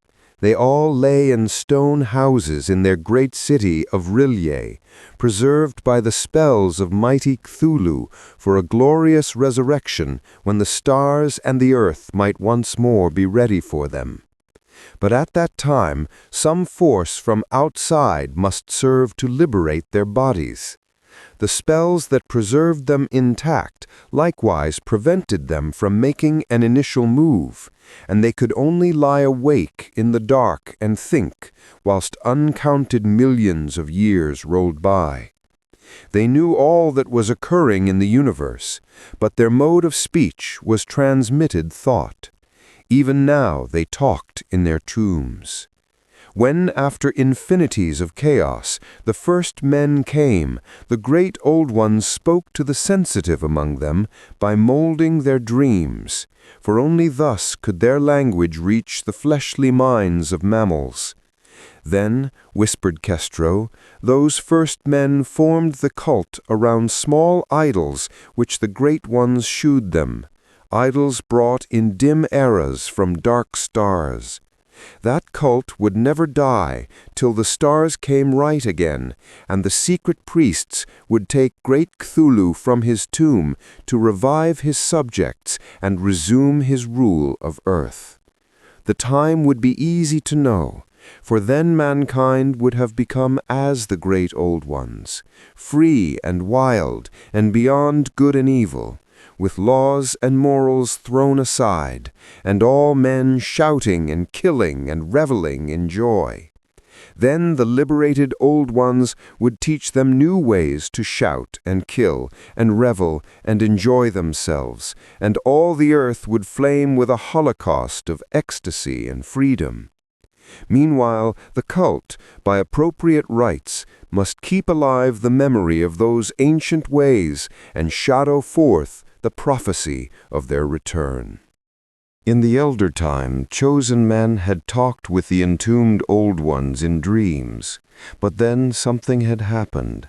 They all lay in stone houses in their great city of Rillier, preserved by the spells of mighty Cthulhu for a glorious resurrection when the stars and the earth might once more be ready for them. But at that time, some force from outside must serve to liberate their bodies. The spells that preserved them intact likewise prevented them from making an initial move, and they could only lie awake in the dark and think, whilst uncounted millions of years rolled by. They knew all that was occurring in the universe, but their mode of speech was transmitted thought. Even now they talked in their tombs. When, after infinities of chaos, the first men came, the great old ones spoke to the sensitive among them by molding their dreams, for only thus could their language reach the fleshly minds of mammals. Then, whispered Castro, those first men formed the cult around small idols which the great ones shewed them, idols brought in dim eras from dark stars. That cult would never die till the stars came right again, and the secret priests would take great Cthulhu from his tomb to revive his subjects and resume his rule of earth. The time would be easy to know, for then mankind would have become as the great old ones, free and wild and beyond good and evil, with laws and morals thrown aside, and all men shouting and killing and reveling in joy. Then the liberated old ones would teach them new ways to shout and kill and revel and enjoy themselves, and all the earth would flame with a holocaust of ecstasy and freedom. Meanwhile, the cult, by appropriate rites, must keep alive the memory of those ancient ways and shadow forth the prophecy of their return. In the elder time, chosen men had talked with the entombed old ones in dreams, but then something had happened.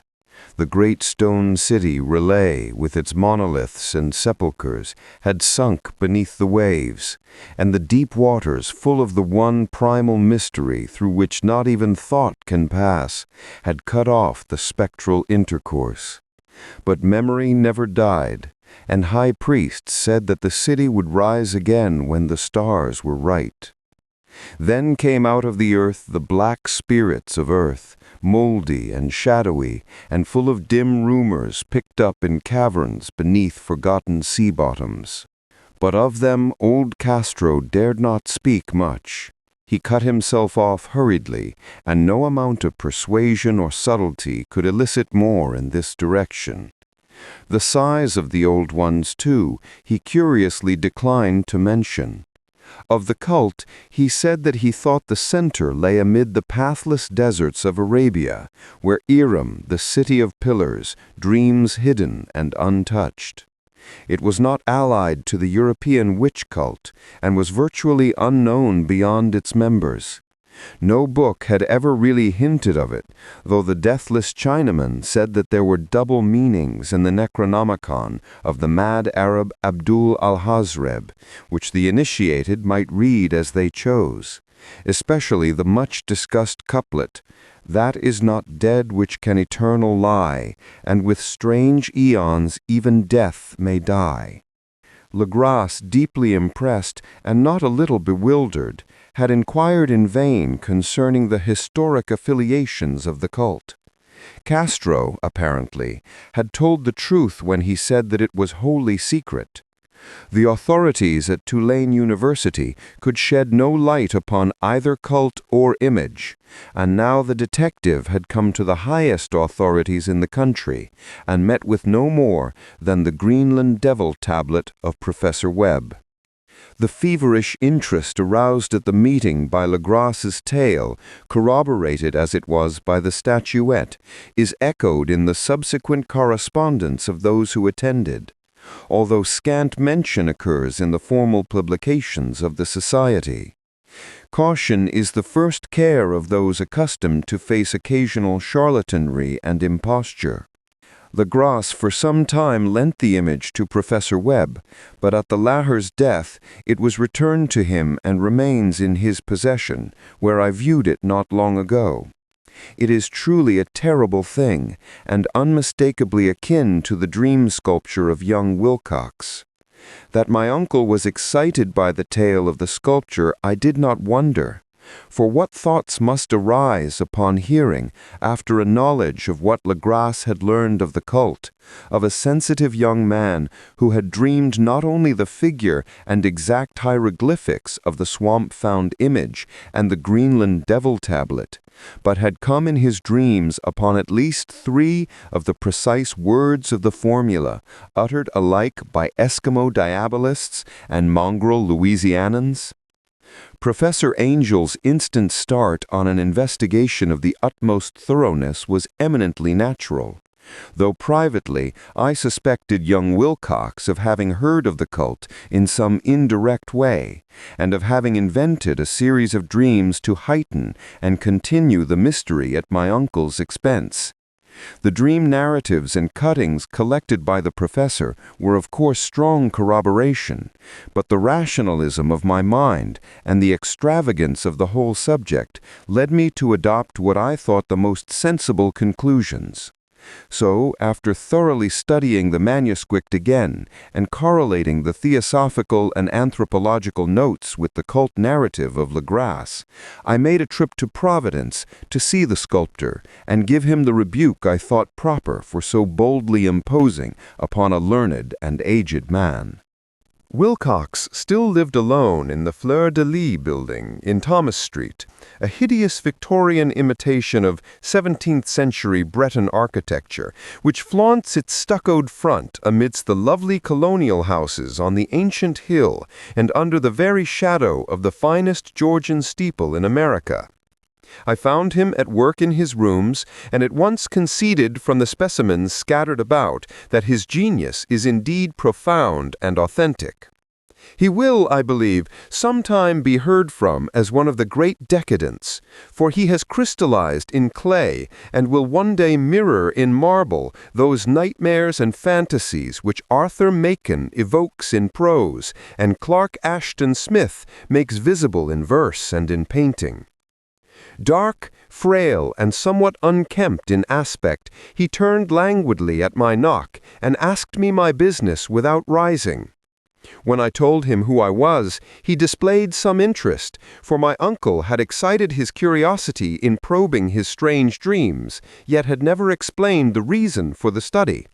The great stone city Relay, with its monoliths and sepulchres, had sunk beneath the waves, and the deep waters, full of the one primal mystery through which not even thought can pass, had cut off the spectral intercourse. But memory never died, and high priests said that the city would rise again when the stars were right. Then came out of the earth the black spirits of earth, moldy and shadowy, and full of dim rumors picked up in caverns beneath forgotten sea bottoms. But of them old Castro dared not speak much. He cut himself off hurriedly, and no amount of persuasion or subtlety could elicit more in this direction. The size of the old ones, too, he curiously declined to mention. Of the cult, he said that he thought the center lay amid the pathless deserts of Arabia, where Iram, the city of pillars, dreams hidden and untouched. It was not allied to the European witch cult and was virtually unknown beyond its members. No book had ever really hinted of it, though the Deathless Chinaman said that there were double meanings in the Necronomicon of the mad Arab Abdul al-Hazreb, which the initiated might read as they chose, especially the much-discussed couplet, "That is not dead which can eternal lie, and with strange eons even death may die." Legrasse, deeply impressed and not a little bewildered, had inquired in vain concerning the historic affiliations of the cult. Castro, apparently, had told the truth when he said that it was wholly secret. The authorities at Tulane University could shed no light upon either cult or image, and now the detective had come to the highest authorities in the country and met with no more than the Greenland Devil tablet of Professor Webb. The feverish interest aroused at the meeting by Legrasse's tale, corroborated as it was by the statuette, is echoed in the subsequent correspondence of those who attended, although scant mention occurs in the formal publications of the Society. Caution is the first care of those accustomed to face occasional charlatanry and imposture. Legrasse for some time lent the image to Professor Webb, but at the latter's death it was returned to him and remains in his possession, where I viewed it not long ago. It is truly a terrible thing, and unmistakably akin to the dream sculpture of young Wilcox. That my uncle was excited by the tale of the sculpture I did not wonder, for what thoughts must arise upon hearing, after a knowledge of what Legrasse had learned of the cult, of a sensitive young man who had dreamed not only the figure and exact hieroglyphics of the swamp-found image and the Greenland Devil tablet, but had come in his dreams upon at least 3 of the precise words of the formula, uttered alike by Eskimo diabolists and mongrel Louisianans? Professor Angel's instant start on an investigation of the utmost thoroughness was eminently natural, though privately I suspected young Wilcox of having heard of the cult in some indirect way, and of having invented a series of dreams to heighten and continue the mystery at my uncle's expense. The dream narratives and cuttings collected by the professor were of course strong corroboration, but the rationalism of my mind and the extravagance of the whole subject led me to adopt what I thought the most sensible conclusions. So, after thoroughly studying the manuscript again and correlating the theosophical and anthropological notes with the cult narrative of Legrasse, I made a trip to Providence to see the sculptor and give him the rebuke I thought proper for so boldly imposing upon a learned and aged man. Wilcox still lived alone in the Fleur-de-Lis building in Thomas Street, a hideous Victorian imitation of 17th-century Breton architecture, which flaunts its stuccoed front amidst the lovely colonial houses on the ancient hill and under the very shadow of the finest Georgian steeple in America. I found him at work in his rooms, and at once conceded from the specimens scattered about that his genius is indeed profound and authentic. He will, I believe, sometime be heard from as one of the great decadents, for he has crystallized in clay and will one day mirror in marble those nightmares and fantasies which Arthur Machen evokes in prose and Clark Ashton Smith makes visible in verse and in painting. Dark, frail, and somewhat unkempt in aspect, he turned languidly at my knock and asked me my business without rising. When I told him who I was, he displayed some interest, for my uncle had excited his curiosity in probing his strange dreams, yet had never explained the reason for the study.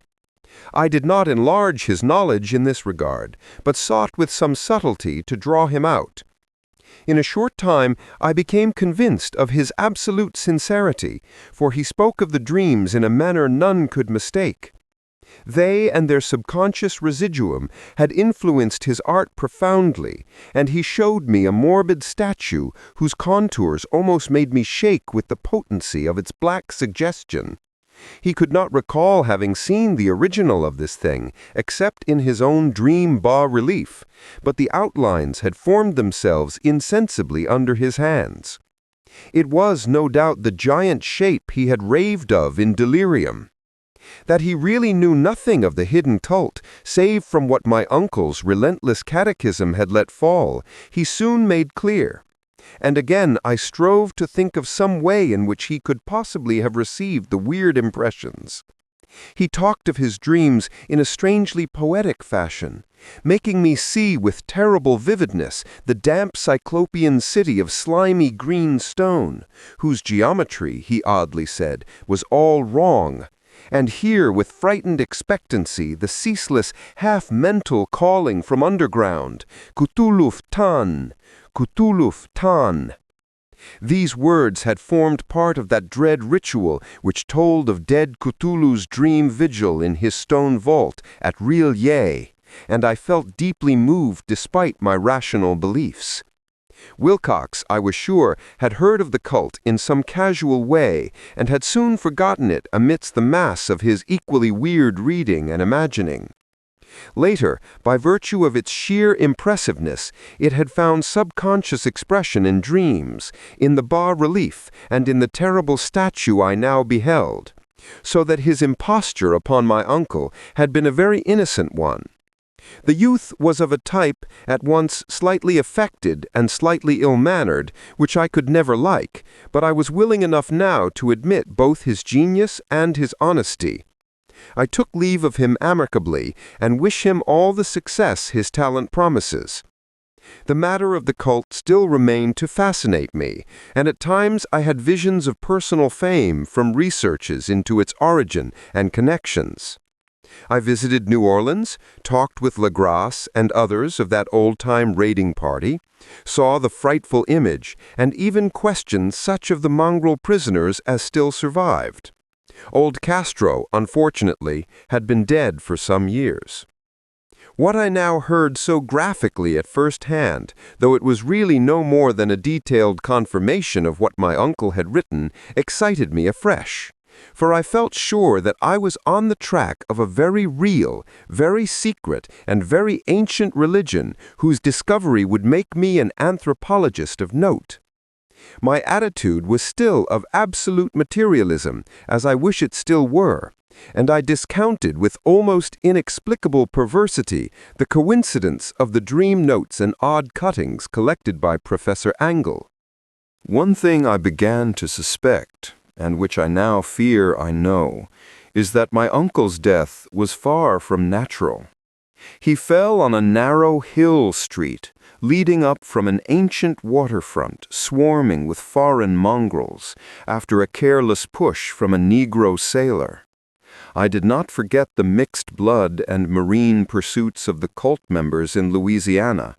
I did not enlarge his knowledge in this regard, but sought with some subtlety to draw him out. In a short time I became convinced of his absolute sincerity, for he spoke of the dreams in a manner none could mistake. They and their subconscious residuum had influenced his art profoundly, and he showed me a morbid statue whose contours almost made me shake with the potency of its black suggestion. He could not recall having seen the original of this thing, except in his own dream bas-relief, but the outlines had formed themselves insensibly under his hands. It was, no doubt, the giant shape he had raved of in delirium. That he really knew nothing of the hidden cult, save from what my uncle's relentless catechism had let fall, he soon made clear. And again I strove to think of some way in which he could possibly have received the weird impressions. He talked of his dreams in a strangely poetic fashion, making me see with terrible vividness the damp cyclopean city of slimy green stone, whose geometry, he oddly said, was all wrong, and hear with frightened expectancy the ceaseless, half-mental calling from underground, Cthulhu Tan, Cthulhu Tan. These words had formed part of that dread ritual which told of dead Cthulhu's dream vigil in his stone vault at Real Ye, and I felt deeply moved despite my rational beliefs. Wilcox, I was sure, had heard of the cult in some casual way and had soon forgotten it amidst the mass of his equally weird reading and imagining. Later, by virtue of its sheer impressiveness, it had found subconscious expression in dreams, in the bas-relief, and in the terrible statue I now beheld, so that his imposture upon my uncle had been a very innocent one. The youth was of a type at once slightly affected and slightly ill-mannered, which I could never like, but I was willing enough now to admit both his genius and his honesty. I took leave of him amicably and wish him all the success his talent promises. The matter of the cult still remained to fascinate me, and at times I had visions of personal fame from researches into its origin and connections. I visited New Orleans, talked with Legrasse and others of that old-time raiding party, saw the frightful image, and even questioned such of the mongrel prisoners as still survived. Old Castro, unfortunately, had been dead for some years. What I now heard so graphically at first hand, though it was really no more than a detailed confirmation of what my uncle had written, excited me afresh. For I felt sure that I was on the track of a very real, very secret, and very ancient religion whose discovery would make me an anthropologist of note. My attitude was still of absolute materialism, as I wish it still were, and I discounted with almost inexplicable perversity the coincidence of the dream notes and odd cuttings collected by Professor Angle. One thing I began to suspect, and which I now fear I know, is that my uncle's death was far from natural. He fell on a narrow hill street, leading up from an ancient waterfront swarming with foreign mongrels, after a careless push from a Negro sailor. I did not forget the mixed blood and marine pursuits of the cult members in Louisiana,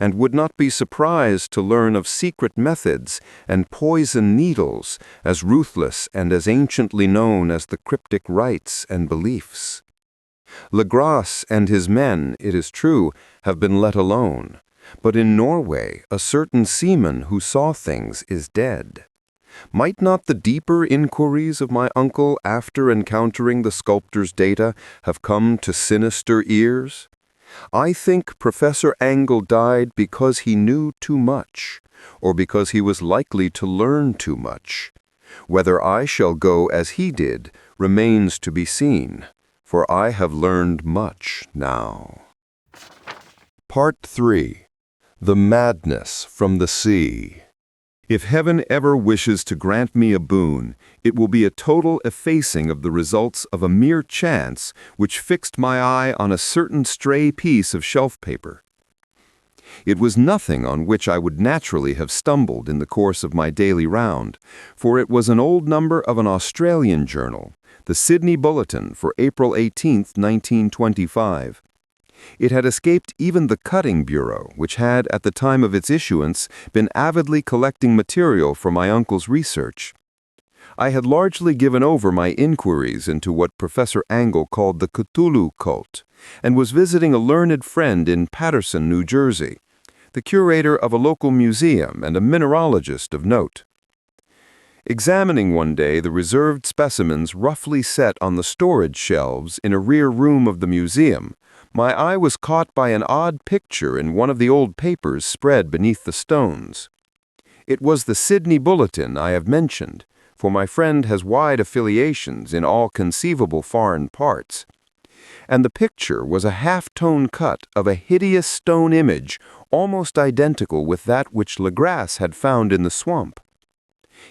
and would not be surprised to learn of secret methods and poison needles as ruthless and as anciently known as the cryptic rites and beliefs. Legrasse and his men, it is true, have been let alone, but in Norway a certain seaman who saw things is dead. Might not the deeper inquiries of my uncle after encountering the sculptor's data have come to sinister ears? I think Professor Angle died because he knew too much, or because he was likely to learn too much. Whether I shall go as he did remains to be seen, for I have learned much now. Part 3. The Madness from the Sea. If heaven ever wishes to grant me a boon, it will be a total effacing of the results of a mere chance which fixed my eye on a certain stray piece of shelf paper. It was nothing on which I would naturally have stumbled in the course of my daily round, for it was an old number of an Australian journal, the Sydney Bulletin for April 18, 1925. It had escaped even the Cutting Bureau, which had, at the time of its issuance, been avidly collecting material for my uncle's research. I had largely given over my inquiries into what Professor Angle called the Cthulhu cult, and was visiting a learned friend in Paterson, New Jersey, the curator of a local museum and a mineralogist of note. Examining one day the reserved specimens roughly set on the storage shelves in a rear room of the museum, my eye was caught by an odd picture in one of the old papers spread beneath the stones. It was the Sydney Bulletin I have mentioned, for my friend has wide affiliations in all conceivable foreign parts. And the picture was a half-tone cut of a hideous stone image almost identical with that which Legrasse had found in the swamp.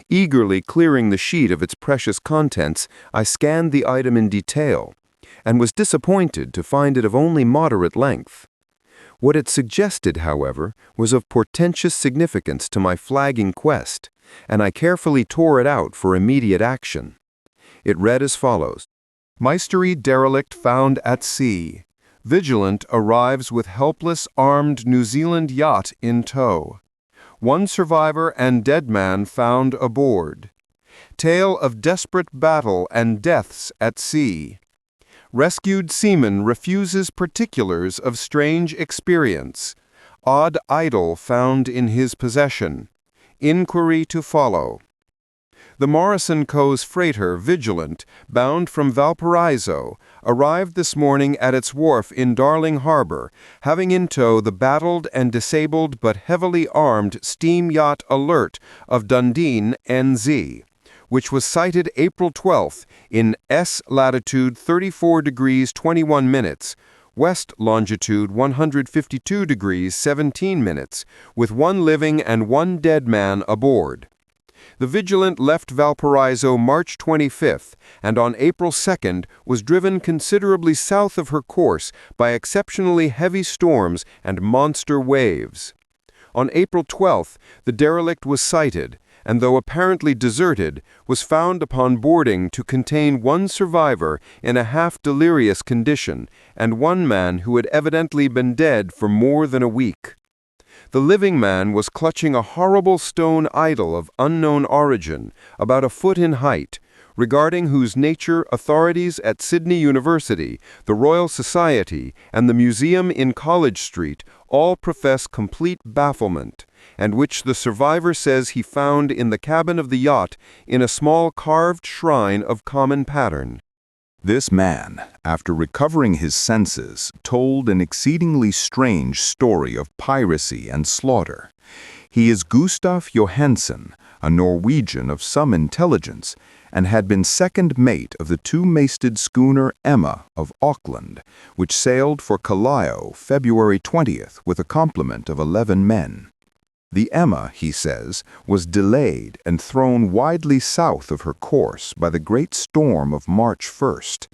Eagerly clearing the sheet of its precious contents, I scanned the item in detail, and was disappointed to find it of only moderate length. What it suggested, however, was of portentous significance to my flagging quest, and I carefully tore it out for immediate action. It read as follows: Mystery derelict found at sea. Vigilant arrives with helpless armed New Zealand yacht in tow. One survivor and dead man found aboard. Tale of desperate battle and deaths at sea. Rescued seaman refuses particulars of strange experience. Odd idol found in his possession. Inquiry to follow. The Morrison Co's freighter Vigilant, bound from Valparaiso, arrived this morning at its wharf in Darling Harbor, having in tow the battled and disabled but heavily armed steam yacht Alert of Dundee, NZ, which was sighted April 12th in S latitude 34 degrees 21 minutes, west longitude 152 degrees 17 minutes, with one living and one dead man aboard. The Vigilant left Valparaiso March 25th, and on April 2nd was driven considerably south of her course by exceptionally heavy storms and monster waves. On April 12th, the derelict was sighted, and though apparently deserted, was found upon boarding to contain one survivor in a half-delirious condition, and one man who had evidently been dead for more than a week. The living man was clutching a horrible stone idol of unknown origin, about a foot in height, regarding whose nature authorities at Sydney University, the Royal Society, and the Museum in College Street all profess complete bafflement, and which the survivor says he found in the cabin of the yacht in a small carved shrine of common pattern. This man, after recovering his senses, told an exceedingly strange story of piracy and slaughter. He is Gustav Johansen, a Norwegian of some intelligence, and had been second mate of the two-masted schooner Emma of Auckland, which sailed for Callao February 20th with a complement of 11 men. The Emma, he says, was delayed and thrown widely south of her course by the great storm of March 1st,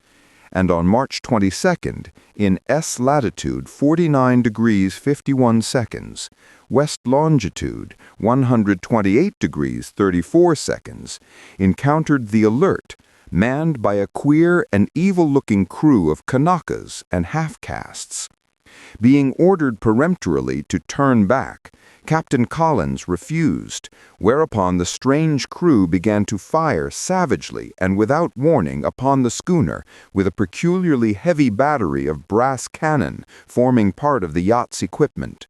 and on March 22nd, in S latitude 49 degrees 51 seconds, west longitude 128 degrees 34 seconds, encountered the Alert, manned by a queer and evil-looking crew of Kanakas and half-castes. Being ordered peremptorily to turn back, Captain Collins refused, whereupon the strange crew began to fire savagely and without warning upon the schooner with a peculiarly heavy battery of brass cannon forming part of the yacht's equipment.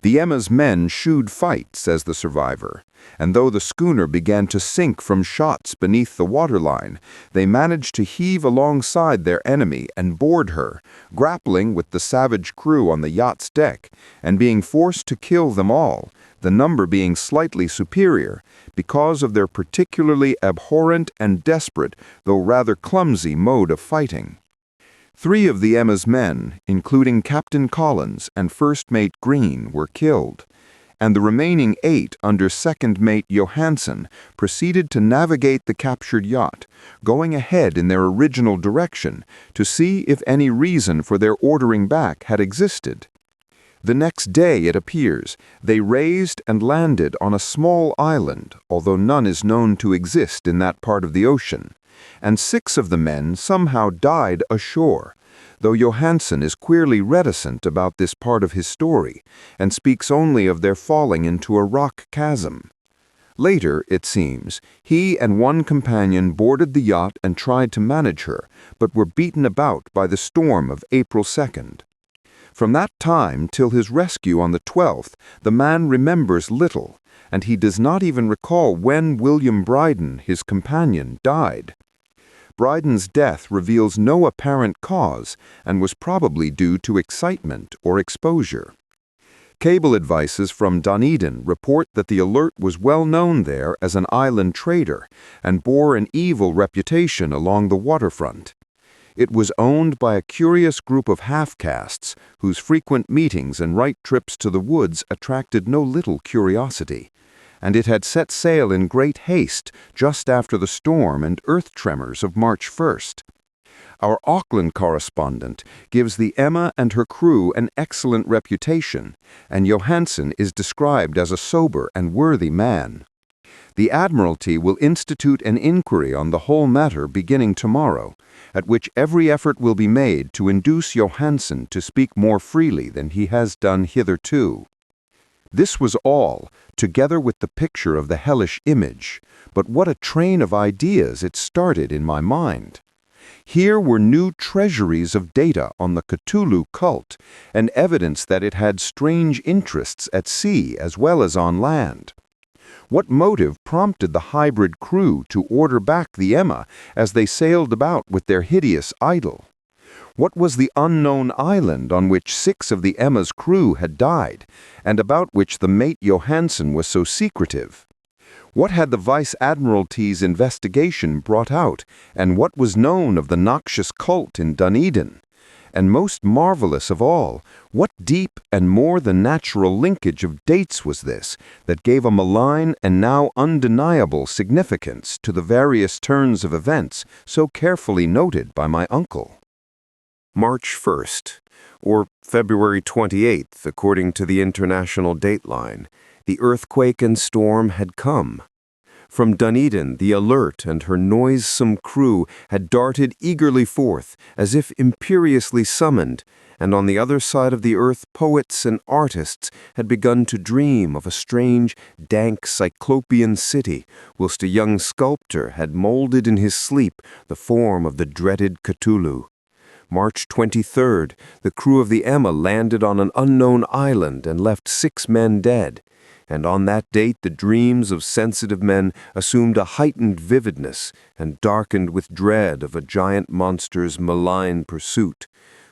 The Emma's men shooed fight, says the survivor, and though the schooner began to sink from shots beneath the waterline, they managed to heave alongside their enemy and board her, grappling with the savage crew on the yacht's deck, and being forced to kill them all, the number being slightly superior, because of their particularly abhorrent and desperate, though rather clumsy mode of fighting. 3 of the Emma's men, including Captain Collins and First Mate Green, were killed, and the remaining 8 under Second Mate Johansen proceeded to navigate the captured yacht, going ahead in their original direction to see if any reason for their ordering back had existed. The next day, it appears, they raised and landed on a small island, although none is known to exist in that part of the ocean, and 6 of the men somehow died ashore, though Johansen is queerly reticent about this part of his story, and speaks only of their falling into a rock chasm. Later, it seems, he and one companion boarded the yacht and tried to manage her, but were beaten about by the storm of April 2nd. From that time till his rescue on the 12th, the man remembers little, and he does not even recall when William Bryden, his companion, died. Bryden's death reveals no apparent cause and was probably due to excitement or exposure. Cable advices from Dunedin report that the Alert was well known there as an island trader and bore an evil reputation along the waterfront. It was owned by a curious group of half-castes whose frequent meetings and night trips to the woods attracted no little curiosity, and it had set sail in great haste just after the storm and earth tremors of March 1st. Our Auckland correspondent gives the Emma and her crew an excellent reputation, and Johansen is described as a sober and worthy man. The Admiralty will institute an inquiry on the whole matter beginning tomorrow, at which every effort will be made to induce Johansen to speak more freely than he has done hitherto. This was all, together with the picture of the hellish image, but what a train of ideas it started in my mind. Here were new treasuries of data on the Cthulhu cult, and evidence that it had strange interests at sea as well as on land. What motive prompted the hybrid crew to order back the Emma as they sailed about with their hideous idol? What was the unknown island on which 6 of the Emma's crew had died, and about which the mate Johansen was so secretive? What had the Vice Admiralty's investigation brought out, and what was known of the noxious cult in Dunedin? And most marvelous of all, what deep and more than natural linkage of dates was this that gave a malign and now undeniable significance to the various turns of events so carefully noted by my uncle? March 1st, or February 28th, according to the international dateline, the earthquake and storm had come. From Dunedin, the Alert and her noisome crew had darted eagerly forth, as if imperiously summoned, and on the other side of the earth poets and artists had begun to dream of a strange, dank cyclopean city, whilst a young sculptor had molded in his sleep the form of the dreaded Cthulhu. March 23rd, the crew of the Emma landed on an unknown island and left 6 men dead, and on that date the dreams of sensitive men assumed a heightened vividness and darkened with dread of a giant monster's malign pursuit,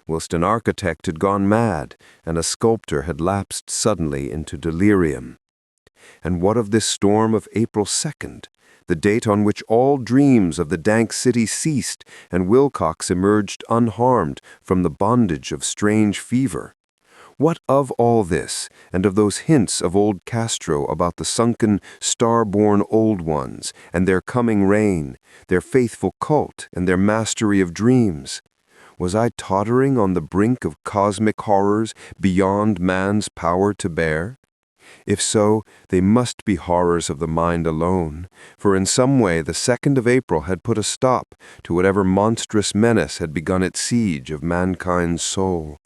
whilst an architect had gone mad and a sculptor had lapsed suddenly into delirium. And what of this storm of April 2nd? The date on which all dreams of the dank city ceased and Wilcox emerged unharmed from the bondage of strange fever? What of all this, and of those hints of old Castro about the sunken, star-born old ones, and their coming reign, their faithful cult, and their mastery of dreams? Was I tottering on the brink of cosmic horrors beyond man's power to bear? If so, they must be horrors of the mind alone, for in some way the 2nd of April had put a stop to whatever monstrous menace had begun its siege of mankind's soul.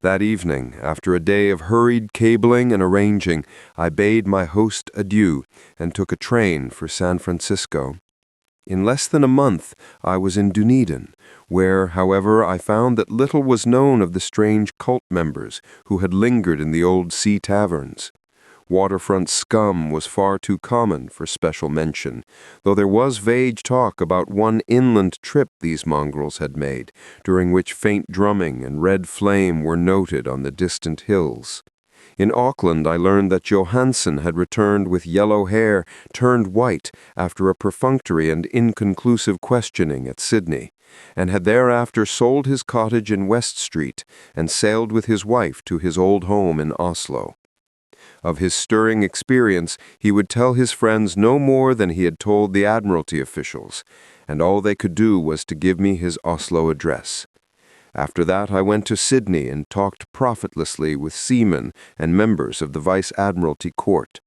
That evening, after a day of hurried cabling and arranging, I bade my host adieu and took a train for San Francisco. In less than a month, I was in Dunedin, where, however, I found that little was known of the strange cult members who had lingered in the old sea taverns. Waterfront scum was far too common for special mention, though there was vague talk about one inland trip these mongrels had made, during which faint drumming and red flame were noted on the distant hills. In Auckland, I learned that Johansen had returned with yellow hair turned white after a perfunctory and inconclusive questioning at Sydney, and had thereafter sold his cottage in West Street and sailed with his wife to his old home in Oslo. Of his stirring experience, he would tell his friends no more than he had told the Admiralty officials, and all they could do was to give me his Oslo address. After that, I went to Sydney and talked profitlessly with seamen and members of the Vice Admiralty Court.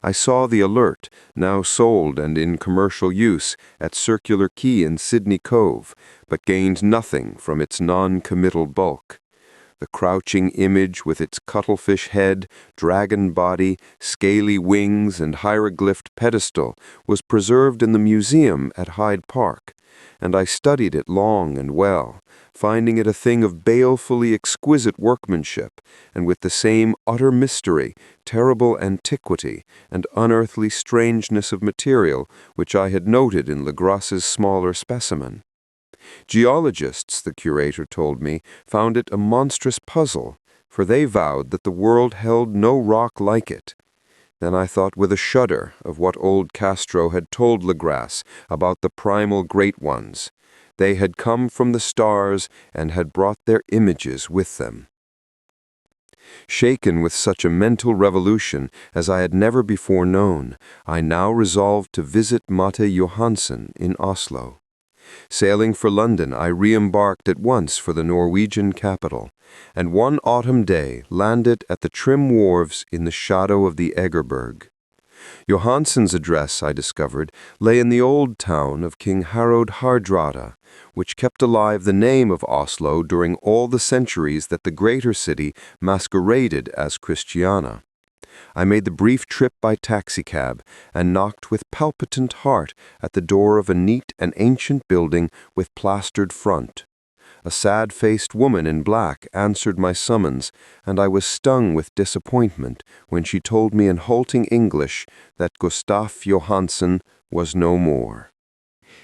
I saw the Alert, now sold and in commercial use, at Circular Quay in Sydney Cove, but gained nothing from its non-committal bulk. The crouching image with its cuttlefish head, dragon body, scaly wings, and hieroglyphed pedestal was preserved in the museum at Hyde Park, and I studied it long and well, finding it a thing of balefully exquisite workmanship, and with the same utter mystery, terrible antiquity, and unearthly strangeness of material which I had noted in Legrasse's smaller specimen. Geologists, the curator told me, found it a monstrous puzzle, for they vowed that the world held no rock like it. Then I thought with a shudder of what old Castro had told Legrasse about the primal great ones. They had come from the stars and had brought their images with them. Shaken with such a mental revolution as I had never before known, I now resolved to visit Mate Johansen in Oslo. Sailing for London, I re-embarked at once for the Norwegian capital, and one autumn day landed at the trim wharves in the shadow of the Egerberg. Johansen's address, I discovered, lay in the old town of King Harald Hardrada, which kept alive the name of Oslo during all the centuries that the greater city masqueraded as Christiana. I made the brief trip by taxicab and knocked with palpitant heart at the door of a neat and ancient building with plastered front. A sad-faced woman in black answered my summons, and I was stung with disappointment when she told me in halting English that Gustaf Johansen was no more.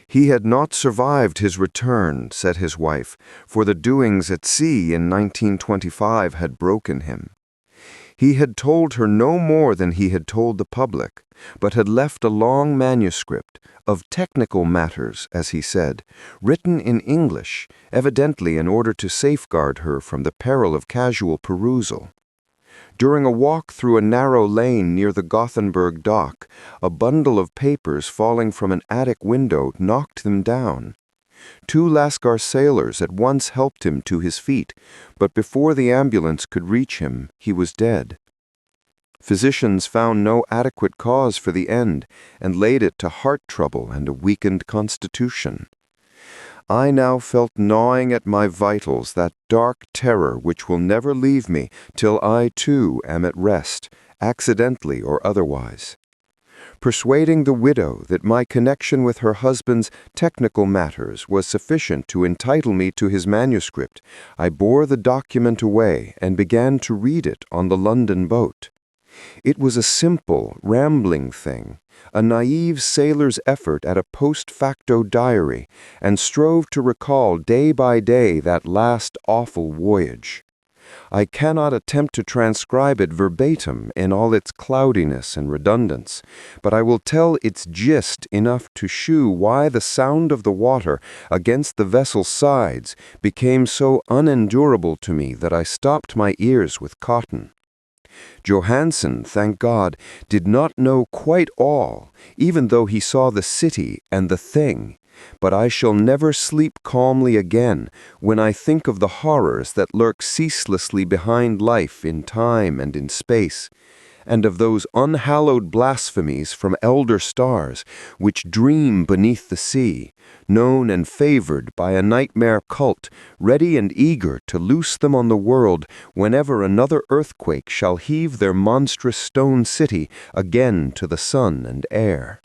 He had not survived his return, said his wife, for the doings at sea in 1925 had broken him. He had told her no more than he had told the public, but had left a long manuscript of technical matters, as he said, written in English, evidently in order to safeguard her from the peril of casual perusal. During a walk through a narrow lane near the Gothenburg dock, a bundle of papers falling from an attic window knocked them down. 2 Lascar sailors at once helped him to his feet, but before the ambulance could reach him, he was dead. Physicians found no adequate cause for the end and laid it to heart trouble and a weakened constitution. I now felt gnawing at my vitals that dark terror which will never leave me till I too am at rest, accidentally or otherwise. Persuading the widow that my connection with her husband's technical matters was sufficient to entitle me to his manuscript, I bore the document away and began to read it on the London boat. It was a simple, rambling thing, a naive sailor's effort at a post facto diary, and strove to recall day by day that last awful voyage. I cannot attempt to transcribe it verbatim in all its cloudiness and redundance, but I will tell its gist enough to shew why the sound of the water against the vessel's sides became so unendurable to me that I stopped my ears with cotton. Johansen, thank God, did not know quite all, even though he saw the city and the thing. But I shall never sleep calmly again when I think of the horrors that lurk ceaselessly behind life in time and in space, and of those unhallowed blasphemies from elder stars which dream beneath the sea, known and favored by a nightmare cult, ready and eager to loose them on the world whenever another earthquake shall heave their monstrous stone city again to the sun and air.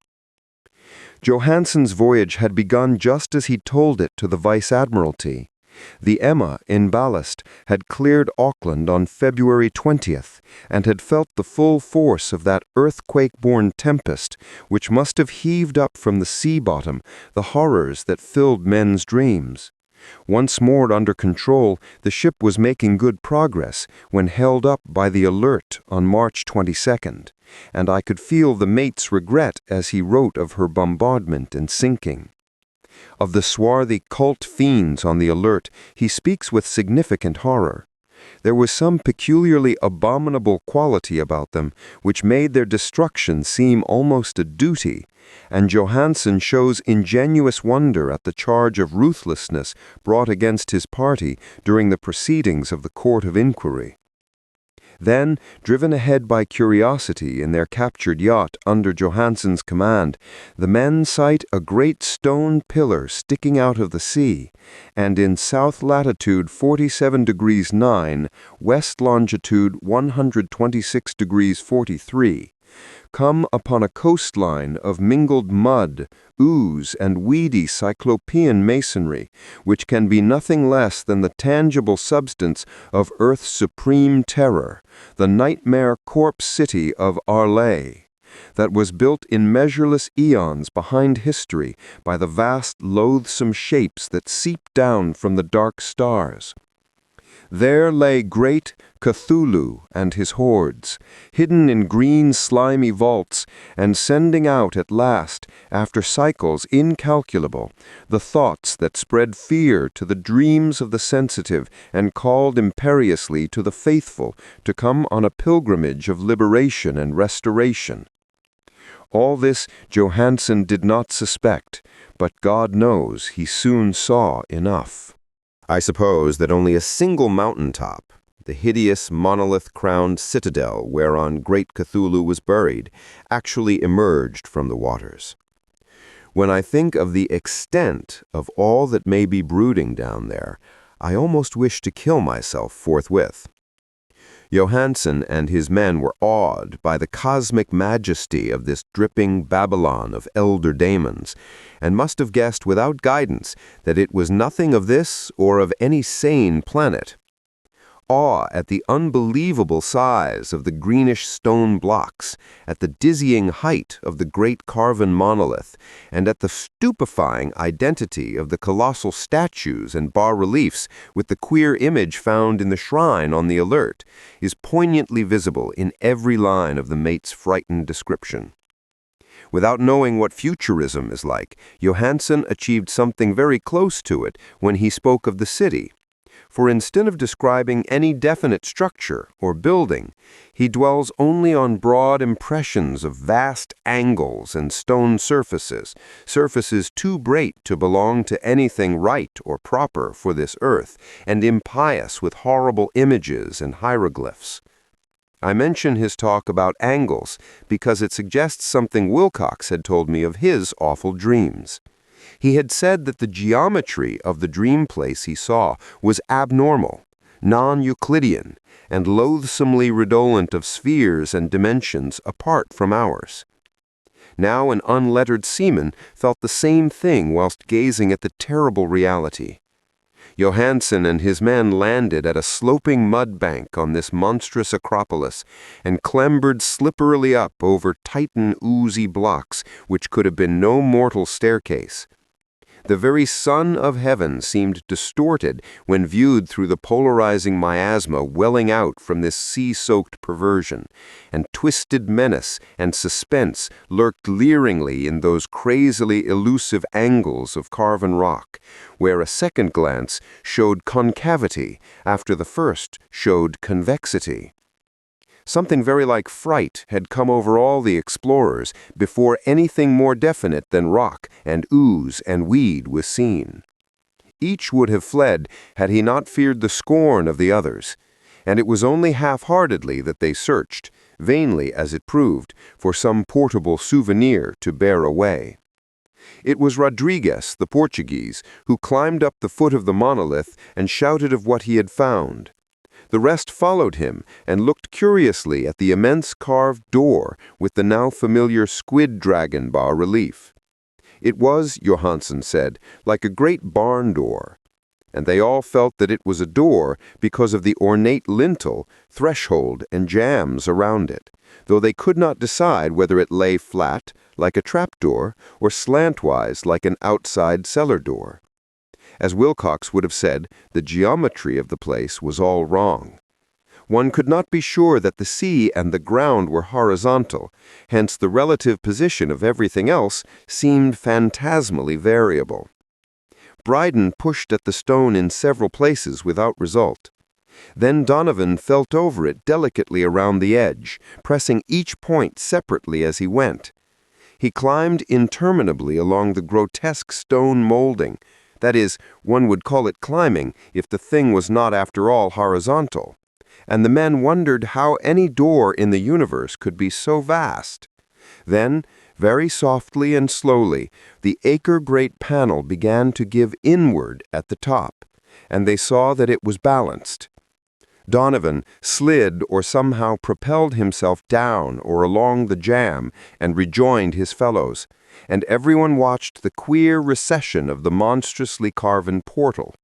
Johansen's voyage had begun just as he told it to the Vice-Admiralty. The Emma, in ballast, had cleared Auckland on February 20th, and had felt the full force of that earthquake-born tempest, which must have heaved up from the sea bottom the horrors that filled men's dreams. Once moored under control, the ship was making good progress when held up by the Alert on March 22nd, and I could feel the mate's regret as he wrote of her bombardment and sinking. Of the swarthy cult fiends on the Alert, he speaks with significant horror. There was some peculiarly abominable quality about them which made their destruction seem almost a duty, and Johansen shows ingenuous wonder at the charge of ruthlessness brought against his party during the proceedings of the Court of Inquiry. Then, driven ahead by curiosity in their captured yacht under Johansen's command, the men sight a great stone pillar sticking out of the sea, and in south latitude 47 degrees 9, west longitude 126 degrees 43, come upon a coastline of mingled mud, ooze, and weedy cyclopean masonry, which can be nothing less than the tangible substance of Earth's supreme terror, the nightmare corpse city of Arles, that was built in measureless eons behind history by the vast loathsome shapes that seep down from the dark stars. There lay great Cthulhu and his hordes, hidden in green slimy vaults, and sending out at last, after cycles incalculable, the thoughts that spread fear to the dreams of the sensitive and called imperiously to the faithful to come on a pilgrimage of liberation and restoration. All this Johansen did not suspect, but God knows he soon saw enough. I suppose that only a single mountaintop, the hideous monolith-crowned citadel whereon great Cthulhu was buried, actually emerged from the waters. When I think of the extent of all that may be brooding down there, I almost wish to kill myself forthwith. Johansen and his men were awed by the cosmic majesty of this dripping Babylon of elder daemons, and must have guessed without guidance that it was nothing of this or of any sane planet. Awe at the unbelievable size of the greenish stone blocks, at the dizzying height of the great carven monolith, and at the stupefying identity of the colossal statues and bas-reliefs with the queer image found in the shrine on the alert, is poignantly visible in every line of the mate's frightened description. Without knowing what futurism is like, Johansen achieved something very close to it when he spoke of the city. For instead of describing any definite structure or building, he dwells only on broad impressions of vast angles and stone surfaces, surfaces too great to belong to anything right or proper for this earth, and impious with horrible images and hieroglyphs. I mention his talk about angles because it suggests something Wilcox had told me of his awful dreams. He had said that the geometry of the dream place he saw was abnormal, non-Euclidean, and loathsomely redolent of spheres and dimensions apart from ours. Now an unlettered seaman felt the same thing whilst gazing at the terrible reality. Johansen and his men landed at a sloping mud bank on this monstrous acropolis and clambered slipperily up over Titan oozy blocks which could have been no mortal staircase. The very sun of heaven seemed distorted when viewed through the polarizing miasma welling out from this sea-soaked perversion, and twisted menace and suspense lurked leeringly in those crazily elusive angles of carven rock, where a second glance showed concavity after the first showed convexity. Something very like fright had come over all the explorers before anything more definite than rock and ooze and weed was seen. Each would have fled had he not feared the scorn of the others, and it was only half-heartedly that they searched, vainly as it proved, for some portable souvenir to bear away. It was Rodriguez, the Portuguese, who climbed up the foot of the monolith and shouted of what he had found. The rest followed him and looked curiously at the immense carved door with the now familiar squid dragon bas-relief. It was, Johansen said, like a great barn door, and they all felt that it was a door because of the ornate lintel, threshold, and jambs around it, though they could not decide whether it lay flat, like a trapdoor, or slantwise like an outside cellar door. As Wilcox would have said, the geometry of the place was all wrong. One could not be sure that the sea and the ground were horizontal, hence the relative position of everything else seemed phantasmally variable. Bryden pushed at the stone in several places without result. Then Donovan felt over it delicately around the edge, pressing each point separately as he went. He climbed interminably along the grotesque stone molding. That is, one would call it climbing if the thing was not after all horizontal, and the men wondered how any door in the universe could be so vast. Then, very softly and slowly, the acre-great panel began to give inward at the top, and they saw that it was balanced. Donovan slid or somehow propelled himself down or along the jam and rejoined his fellows, and everyone watched the queer recession of the monstrously carven portal.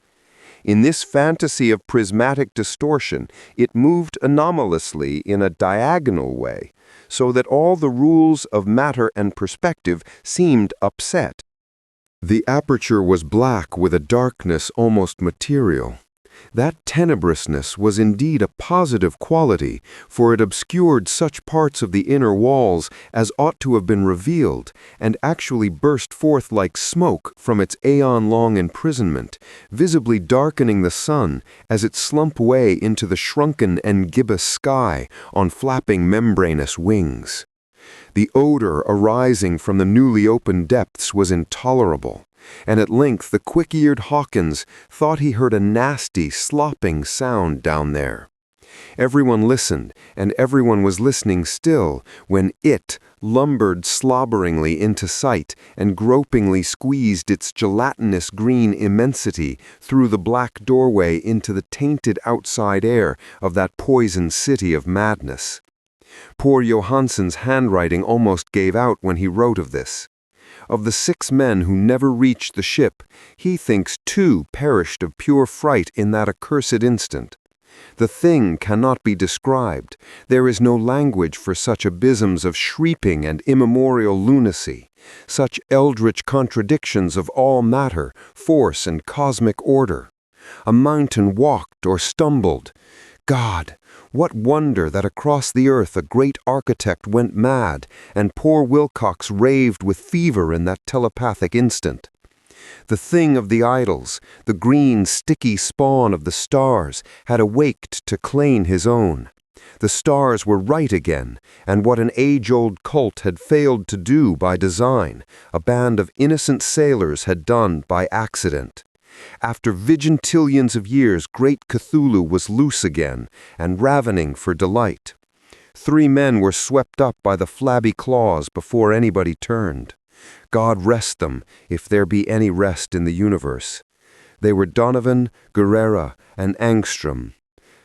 In this fantasy of prismatic distortion, it moved anomalously in a diagonal way, so that all the rules of matter and perspective seemed upset. The aperture was black with a darkness almost material. That tenebrousness was indeed a positive quality, for it obscured such parts of the inner walls as ought to have been revealed, and actually burst forth like smoke from its aeon-long imprisonment, visibly darkening the sun as it slumped away into the shrunken and gibbous sky on flapping membranous wings. The odor arising from the newly opened depths was intolerable, and at length the quick-eared Hawkins thought he heard a nasty, slopping sound down there. Everyone listened, and everyone was listening still, when it lumbered slobberingly into sight and gropingly squeezed its gelatinous green immensity through the black doorway into the tainted outside air of that poisoned city of madness. Poor Johansen's handwriting almost gave out when he wrote of this. Of the 6 men who never reached the ship, he thinks 2 perished of pure fright in that accursed instant. The thing cannot be described. There is no language for such abysms of shrieping and immemorial lunacy, such eldritch contradictions of all matter, force, and cosmic order. A mountain walked or stumbled. God, what wonder that across the earth a great architect went mad, and poor Wilcox raved with fever in that telepathic instant. The thing of the idols, the green, sticky spawn of the stars, had awaked to claim his own. The stars were right again, and what an age-old cult had failed to do by design, a band of innocent sailors had done by accident. After vigintillions of years, great Cthulhu was loose again, and ravening for delight. 3 men were swept up by the flabby claws before anybody turned. God rest them, if there be any rest in the universe. They were Donovan, Guerrera, and Angstrom.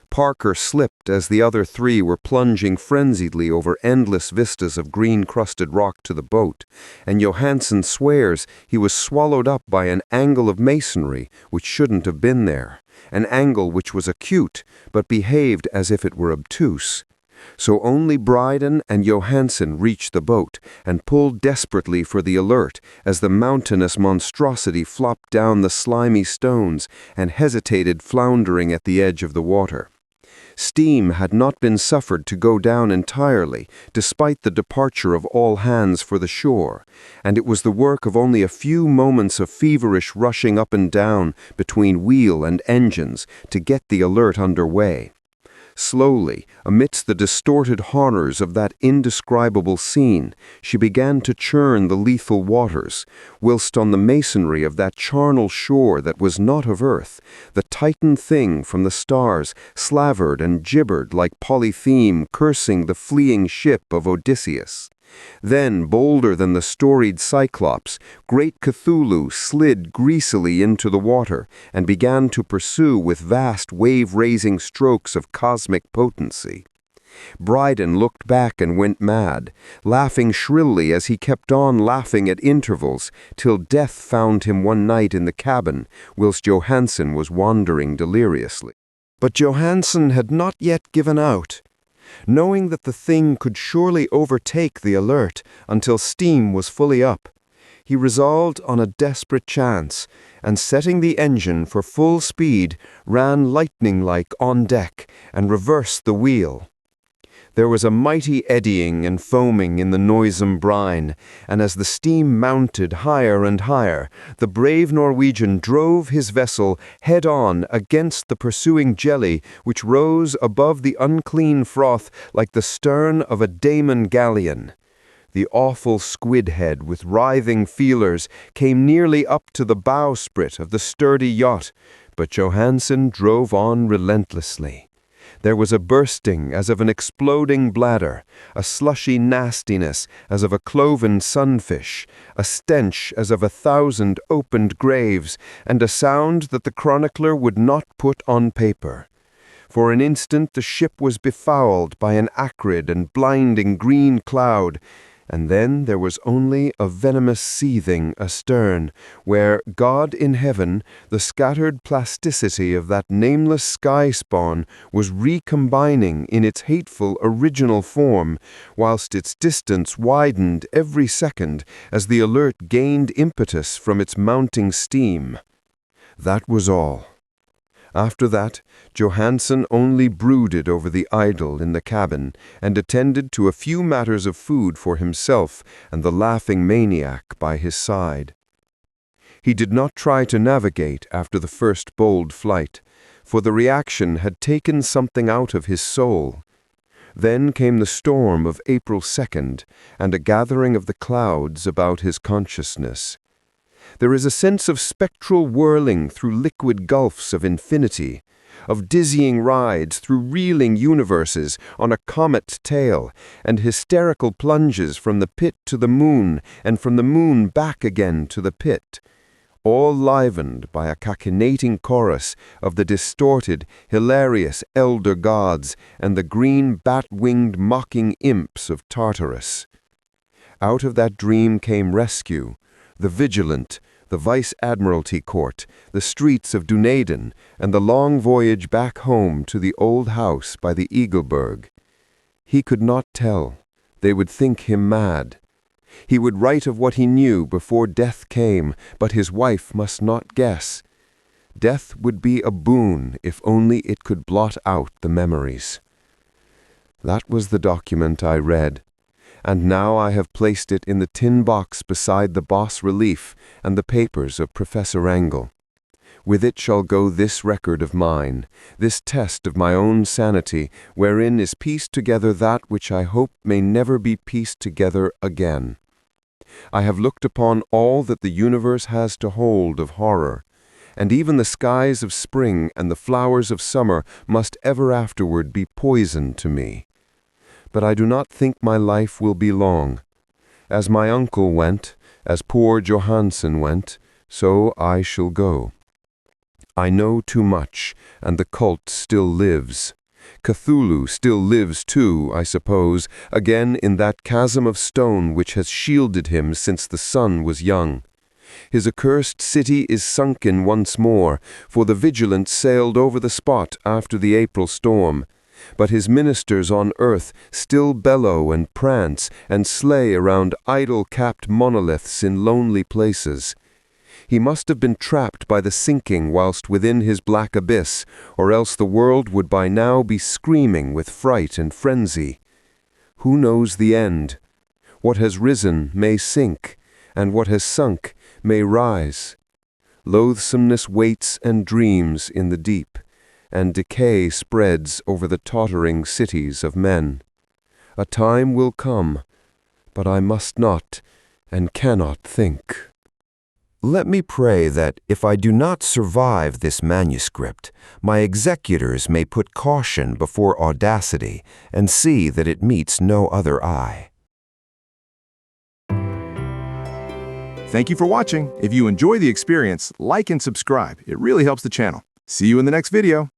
Parker slipped as the other 3 were plunging frenziedly over endless vistas of green-crusted rock to the boat, and Johansen swears he was swallowed up by an angle of masonry which shouldn't have been there, an angle which was acute, but behaved as if it were obtuse. So only Bryden and Johansen reached the boat and pulled desperately for the alert as the mountainous monstrosity flopped down the slimy stones and hesitated floundering at the edge of the water. Steam had not been suffered to go down entirely, despite the departure of all hands for the shore, and it was the work of only a few moments of feverish rushing up and down between wheel and engines to get the alert under way. Slowly, amidst the distorted horrors of that indescribable scene, she began to churn the lethal waters, whilst on the masonry of that charnel shore that was not of earth, the Titan thing from the stars slavered and gibbered like Polytheme cursing the fleeing ship of Odysseus. Then, bolder than the storied Cyclops, great Cthulhu slid greasily into the water and began to pursue with vast wave-raising strokes of cosmic potency. Bryden looked back and went mad, laughing shrilly as he kept on laughing at intervals, till death found him one night in the cabin, whilst Johansen was wandering deliriously. But Johansen had not yet given out. Knowing that the thing could surely overtake the alert until steam was fully up, he resolved on a desperate chance, and setting the engine for full speed, ran lightning-like on deck and reversed the wheel. There was a mighty eddying and foaming in the noisome brine, and as the steam mounted higher and higher, the brave Norwegian drove his vessel head-on against the pursuing jelly, which rose above the unclean froth like the stern of a Damon galleon. The awful squid head with writhing feelers came nearly up to the bowsprit of the sturdy yacht, but Johansen drove on relentlessly. There was a bursting as of an exploding bladder, a slushy nastiness as of a cloven sunfish, a stench as of 1,000 opened graves, and a sound that the chronicler would not put on paper. For an instant the ship was befouled by an acrid and blinding green cloud, and then there was only a venomous seething astern, where, God in heaven, the scattered plasticity of that nameless sky-spawn was recombining in its hateful original form, whilst its distance widened every second as the Alert gained impetus from its mounting steam. That was all. After that, Johansen only brooded over the idol in the cabin and attended to a few matters of food for himself and the laughing maniac by his side. He did not try to navigate after the first bold flight, for the reaction had taken something out of his soul. Then came the storm of April 2nd and a gathering of the clouds about his consciousness. There is a sense of spectral whirling through liquid gulfs of infinity, of dizzying rides through reeling universes on a comet tail, and hysterical plunges from the pit to the moon and from the moon back again to the pit, all livened by a cachinnating chorus of the distorted, hilarious elder gods and the green bat-winged mocking imps of Tartarus. Out of that dream came rescue, the vigilant, the Vice-Admiralty Court, the streets of Dunedin, and the long voyage back home to the old house by the Eagleburg. He could not tell. They would think him mad. He would write of what he knew before death came, but his wife must not guess. Death would be a boon if only it could blot out the memories. That was the document I read. And now I have placed it in the tin box beside the bas-relief and the papers of Professor Angle. With it shall go this record of mine, this test of my own sanity, wherein is pieced together that which I hope may never be pieced together again. I have looked upon all that the universe has to hold of horror, and even the skies of spring and the flowers of summer must ever afterward be poison to me. But I do not think my life will be long. As my uncle went, as poor Johansen went, so I shall go. I know too much, and the cult still lives. Cthulhu still lives too, I suppose, again in that chasm of stone which has shielded him since the sun was young. His accursed city is sunken once more, for the vigilant sailed over the spot after the April storm. But his ministers on earth still bellow and prance and slay around idol-capped monoliths in lonely places. He must have been trapped by the sinking whilst within his black abyss, or else the world would by now be screaming with fright and frenzy. Who knows the end? What has risen may sink, and what has sunk may rise. Loathsomeness waits and dreams in the deep, and decay spreads over the tottering cities of men. A time will come, but I must not and cannot think. Let me pray that, if I do not survive this manuscript, my executors may put caution before audacity and see that it meets no other eye. Thank you for watching. If you enjoy the experience, like and subscribe. It really helps the channel. See you in the next video.